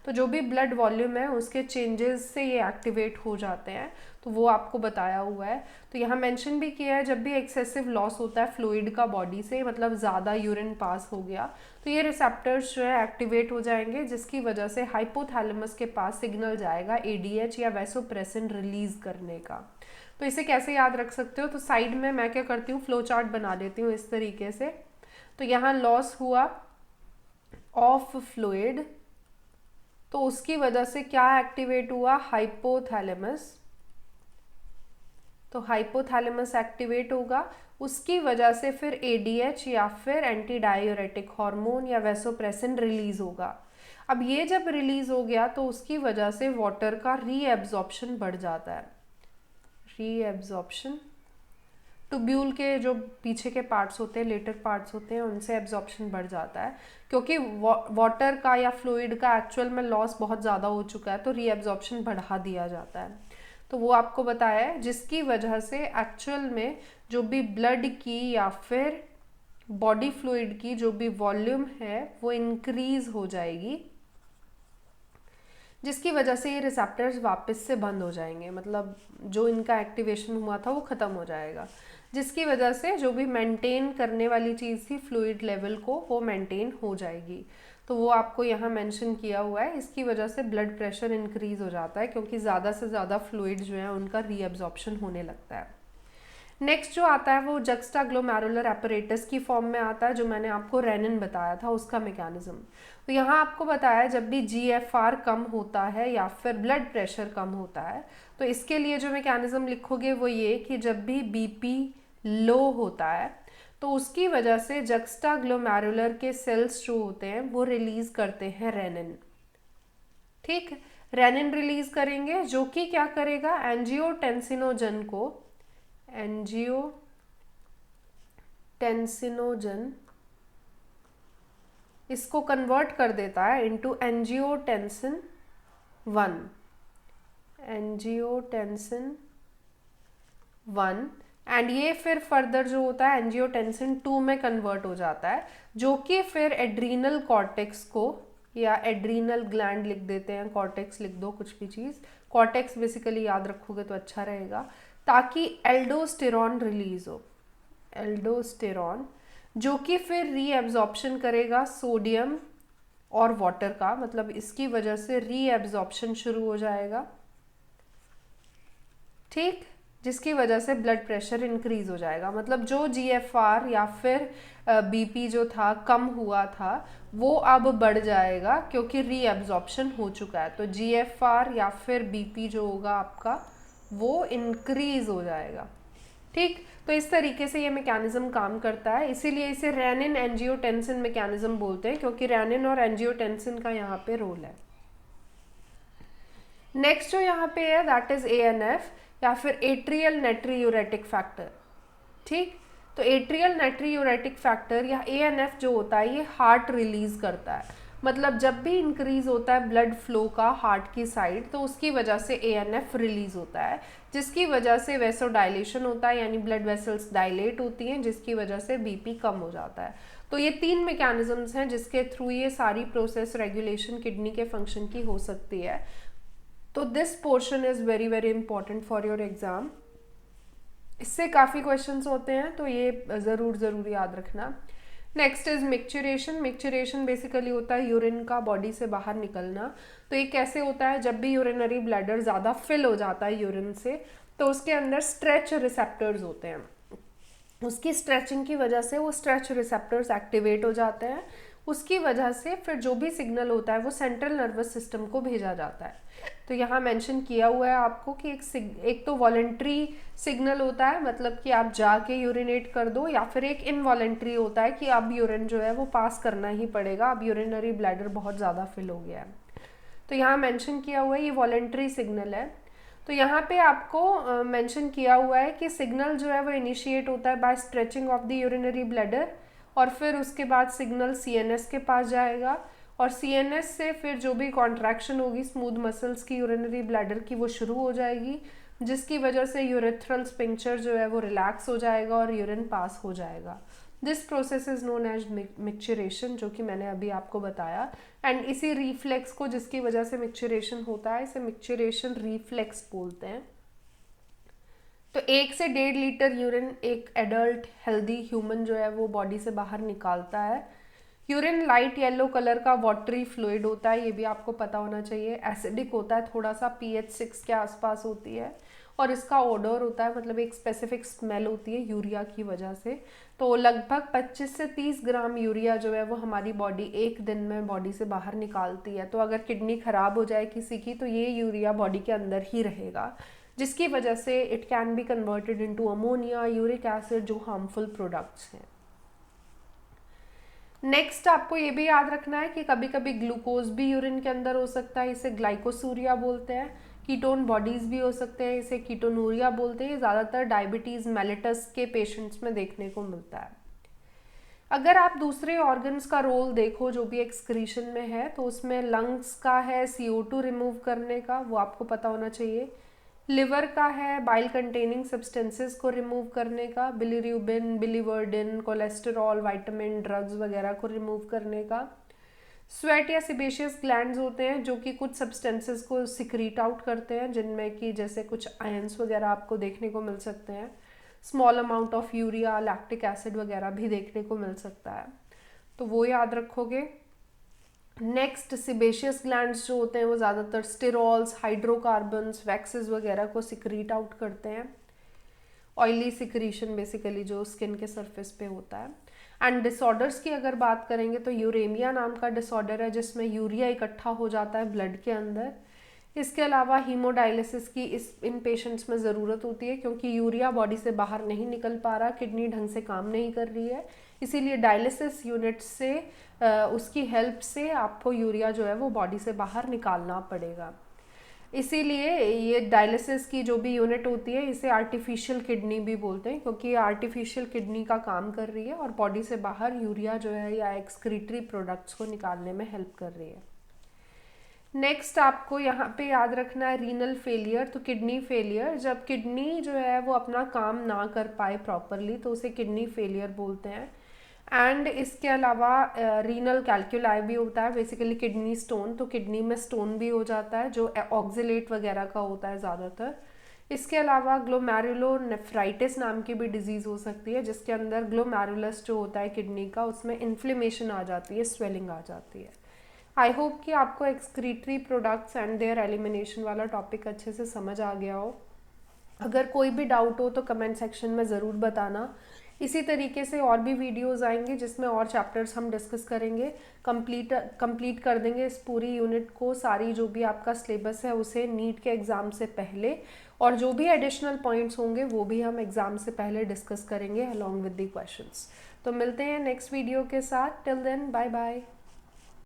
तो जो भी ब्लड वॉल्यूम है उसके चेंजेस से ये एक्टिवेट हो जाते हैं, तो वो आपको बताया हुआ है। तो यहाँ मेंशन भी किया है जब भी एक्सेसिव लॉस होता है फ्लूइड का बॉडी से, मतलब ज़्यादा यूरिन पास हो गया, तो ये रिसेप्टर्स जो है एक्टिवेट हो जाएंगे, जिसकी वजह से हाइपोथैलेमस के पास सिग्नल जाएगा एडीएच या वैसोप्रेसिन रिलीज करने का। तो इसे कैसे याद रख सकते हो, तो साइड में मैं क्या करती हूँ, फ्लो चार्ट बना देती हूँ इस तरीके से। तो यहाँ लॉस हुआ ऑफ फ्लूइड, तो उसकी वजह से क्या एक्टिवेट हुआ, हाइपोथैलेमस। तो हाइपोथैलेमस एक्टिवेट होगा, उसकी वजह से फिर एडीएच या फिर एंटी डायूरेटिक हार्मोन या वैसोप्रेसिन रिलीज होगा। अब ये जब रिलीज हो गया तो उसकी वजह से वाटर का रीएब्जॉर्प्शन बढ़ जाता है। रीएब्जॉर्प्शन, ट्यूब्यूल के जो पीछे के पार्ट्स होते हैं, लेटर पार्ट्स होते हैं, उनसे एब्जॉर्प्शन बढ़ जाता है, क्योंकि वाटर का या फ्लूइड का एक्चुअल में लॉस बहुत ज़्यादा हो चुका है, तो रीएब्जॉर्प्शन बढ़ा दिया जाता है। तो वो आपको बताया है, जिसकी वजह से एक्चुअल में जो भी ब्लड की या फिर बॉडी फ्लूइड की जो भी वॉल्यूम है वो इंक्रीज हो जाएगी, जिसकी वजह से ये रिसेप्टर्स वापस से बंद हो जाएंगे, मतलब जो इनका एक्टिवेशन हुआ था वो ख़त्म हो जाएगा, जिसकी वजह से जो भी मेंटेन करने वाली चीज़ थी फ्लूइड लेवल को, वो मेंटेन हो जाएगी। तो वो आपको यहाँ मेंशन किया हुआ है, इसकी वजह से ब्लड प्रेशर इंक्रीज हो जाता है, क्योंकि ज़्यादा से ज़्यादा फ्लूइड जो है उनका रीअब्जॉर्प्शन होने लगता है। नेक्स्ट जो आता है वो जक्स्टाग्लोमेरुलर एपरेटस की फॉर्म में आता है, जो मैंने आपको रेनिन बताया था उसका मैकेनिज्म। तो यहाँ आपको बताया है जब भी जीएफआर कम होता है या फिर ब्लड प्रेशर कम होता है, तो इसके लिए जो मैकेनिज्म लिखोगे वो ये कि जब भी बीपी लो होता है तो उसकी वजह से जक्स्टाग्लोमेरुलर के सेल्स जो होते हैं वो रिलीज करते हैं रेनिन। ठीक, रेनिन रिलीज करेंगे, जो कि क्या करेगा, एंजियोटेंसिनोजन को, एंजियोटेंसिनोजन इसको कन्वर्ट कर देता है इनटू एंजियोटेंसिन 1, एंजियोटेंसिन 1, एंड ये फिर फर्दर जो होता है एंजियोटेंसिन 2 में कन्वर्ट हो जाता है, जो कि फिर एड्रीनल कॉर्टेक्स को, या एड्रीनल ग्लैंड लिख देते हैं, कॉर्टेक्स लिख दो, कुछ भी चीज़, कॉर्टेक्स बेसिकली याद रखोगे तो अच्छा रहेगा, ताकि एल्डोस्टेरॉन रिलीज हो, एल्डोस्टेरॉन, जो कि फिर रीएब्जॉर्प्शन करेगा सोडियम और वाटर का, मतलब इसकी वजह से रीएब्जॉर्प्शन शुरू हो जाएगा। ठीक, जिसकी वजह से ब्लड प्रेशर इंक्रीज हो जाएगा, मतलब जो जीएफआर या फिर बीपी जो था कम हुआ था वो अब बढ़ जाएगा, क्योंकि रीएब्जॉर्प्शन हो चुका है। तो जीएफआर या फिर बीपी जो होगा आपका वो इंक्रीज हो जाएगा। ठीक, तो इस तरीके से ये मैकेनिज्म काम करता है, इसीलिए इसे रेनिन एंजियोटेंसिन मैकेनिज्म बोलते हैं, क्योंकि रेनिन और एंजियोटेंसिन का यहाँ पे रोल है। नेक्स्ट जो यहाँ पे है दैट इज एएनएफ या फिर एट्रियल नाइट्रियूरेटिक फैक्टर। ठीक, तो एट्रियल नाइट्रियूरेटिक फैक्टर या एएनएफ जो होता है ये हार्ट रिलीज करता है, मतलब जब भी इंक्रीज होता है ब्लड फ्लो का हार्ट की साइड, तो उसकी वजह से एएनएफ रिलीज होता है, जिसकी वजह से वैसोडाइलेशन होता है, यानी ब्लड वेसल्स डायलेट होती हैं, जिसकी वजह से बीपी कम हो जाता है। तो ये 3 मैकेनिज्म्स हैं जिसके थ्रू ये सारी प्रोसेस रेगुलेशन किडनी के फंक्शन की हो सकती है। तो this portion is very very important for your exam, इससे काफ़ी क्वेश्चंस होते हैं, तो ये ज़रूर याद रखना। Next is micturition. Micturition basically होता है यूरिन का बॉडी से बाहर निकलना। तो ये कैसे होता है, जब भी यूरिनरी ब्लैडर ज़्यादा फिल हो जाता है यूरिन से, तो उसके अंदर स्ट्रेच रिसेप्टर्स होते हैं, उसकी स्ट्रेचिंग की वजह से वो स्ट्रेच रिसेप्टर्स एक्टिवेट हो जाते हैं, उसकी वजह से फिर जो भी सिग्नल होता है वो सेंट्रल नर्वस सिस्टम को भेजा जाता है। तो यहाँ मेंशन किया हुआ है आपको कि एक तो वॉलेंट्री सिग्नल होता है, मतलब कि आप जाके यूरिनेट कर दो, या फिर एक इनवॉलेंट्री होता है कि अब यूरिन जो है वो पास करना ही पड़ेगा, अब यूरिनरी ब्लैडर बहुत ज़्यादा फिल हो गया है। तो यहाँ मेंशन किया हुआ है ये वॉलेंट्री सिग्नल है। तो यहाँ पे आपको मेंशन किया हुआ है कि सिग्नल जो है वो इनिशिएट होता है by stretching of the urinary bladder, और फिर उसके बाद सिग्नल सीएनएस के पास जाएगा, और सीएनएस से फिर जो भी कॉन्ट्रैक्शन होगी स्मूथ मसल्स की यूरिनरी ब्लैडर की वो शुरू हो जाएगी, जिसकी वजह से यूरेथ्रल स्पिंक्चर जो है वो रिलैक्स हो जाएगा और यूरिन पास हो जाएगा। This process is known as micturition, जो कि मैंने अभी आपको बताया। एंड इसी रिफ्लेक्स को, जिसकी वजह से मिक्चरेशन होता है, इसे मिक्चरेशन रिफ्लेक्स बोलते हैं। तो 1 से 1.5 लीटर यूरिन एक एडल्ट हेल्दी ह्यूमन जो है वो बॉडी से बाहर निकालता है। यूरिन लाइट येलो कलर का वाटरी फ्लूइड होता है, ये भी आपको पता होना चाहिए। एसिडिक होता है, थोड़ा सा pH 6 के आसपास होती है, और इसका ओडोर होता है, मतलब एक स्पेसिफिक स्मेल होती है यूरिया की वजह से। तो लगभग 25 से 30 ग्राम यूरिया जो है वो हमारी बॉडी एक दिन में बॉडी से बाहर निकालती है। तो अगर किडनी खराब हो जाए किसी की, तो ये यूरिया बॉडी के अंदर ही रहेगा, जिसकी वजह से it can be converted into ammonia, uric acid, जो हार्मफुल प्रोडक्ट्स हैं। नेक्स्ट आपको ये भी याद रखना है कि कभी कभी ग्लूकोज भी यूरिन के अंदर हो सकता है, इसे ग्लाइकोसूरिया बोलते हैं। कीटोन बॉडीज भी हो सकते हैं, इसे कीटोनूरिया बोलते हैं। ज़्यादातर डायबिटीज़ मेलिटस के पेशेंट्स में देखने को मिलता है। अगर आप दूसरे ऑर्गन्स का रोल देखो जो भी एक्सक्रीशन में है, तो उसमें लंग्स का है CO2 रिमूव करने का, वो आपको पता होना चाहिए। लिवर का है बाइल कंटेनिंग सब्सटेंसेस को रिमूव करने का, bilirubin, biliverdin, cholesterol, vitamin, drugs वगैरह को रिमूव करने का। स्वेट या सिबेशियस ग्लैंड्स होते हैं जो कि कुछ सब्सटेंसेस को सिक्रीट आउट करते हैं, जिनमें कि जैसे कुछ आयंस वगैरह आपको देखने को मिल सकते हैं। Small amount of urea, lactic acid वगैरह भी देखने को मिल सकता है, तो वो याद रखोगे। नेक्स्ट, सिबेशियस ग्लैंड्स जो होते हैं वो ज़्यादातर स्टेरॉल्स, हाइड्रोकार्बन्स, वैक्सेस वगैरह को सिक्रीट आउट करते हैं। ऑयली सिक्रीशन बेसिकली जो स्किन के सरफेस पे होता है। एंड डिसऑर्डर्स की अगर बात करेंगे तो यूरेमिया नाम का डिसऑर्डर है, जिसमें यूरिया इकट्ठा हो जाता है ब्लड के अंदर। इसके अलावा हीमोडायलिसिस की इन पेशेंट्स में ज़रूरत होती है, क्योंकि यूरिया बॉडी से बाहर नहीं निकल पा रहा, किडनी ढंग से काम नहीं कर रही है, इसीलिए डायलिसिस यूनिट से उसकी हेल्प से आपको यूरिया जो है वो बॉडी से बाहर निकालना पड़ेगा। इसीलिए ये डायलिसिस की जो भी यूनिट होती है, इसे आर्टिफिशियल किडनी भी बोलते हैं, क्योंकि ये आर्टिफिशियल किडनी का काम कर रही है और बॉडी से बाहर यूरिया जो है या एक्सक्रीटरी प्रोडक्ट्स को निकालने में हेल्प कर रही है। नेक्स्ट आपको यहाँ पे याद रखना है रीनल फेलियर, तो किडनी फेलियर, जब किडनी जो है वो अपना काम ना कर पाए प्रॉपरली, तो उसे किडनी फेलियर बोलते हैं। एंड इसके अलावा रीनल कैल्कुलाई भी होता है, बेसिकली किडनी स्टोन, तो किडनी में स्टोन भी हो जाता है जो ऑक्जिलेट वगैरह का होता है ज़्यादातर। इसके अलावा ग्लोमेरुलोनेफ्राइटिस नाम की भी डिजीज़ हो सकती है, जिसके अंदर ग्लोमेरुलस जो होता है किडनी का, उसमें इन्फ्लेमेशन आ जाती है, स्वेलिंग आ जाती है। आई होप कि आपको excretory products and there elimination वाला टॉपिक अच्छे से समझ आ गया हो। अगर कोई भी डाउट हो तो कमेंट सेक्शन में ज़रूर बताना। इसी तरीके से और भी वीडियोस आएंगे जिसमें और चैप्टर्स हम डिस्कस करेंगे, कंप्लीट कर देंगे इस पूरी यूनिट को, सारी जो भी आपका सिलेबस है उसे नीट के एग्ज़ाम से पहले, और जो भी एडिशनल पॉइंट्स होंगे वो भी हम एग्ज़ाम से पहले डिस्कस करेंगे अलॉन्ग विद द क्वेश्चंस। तो मिलते हैं नेक्स्ट वीडियो के साथ, टिल देन बाय बाय।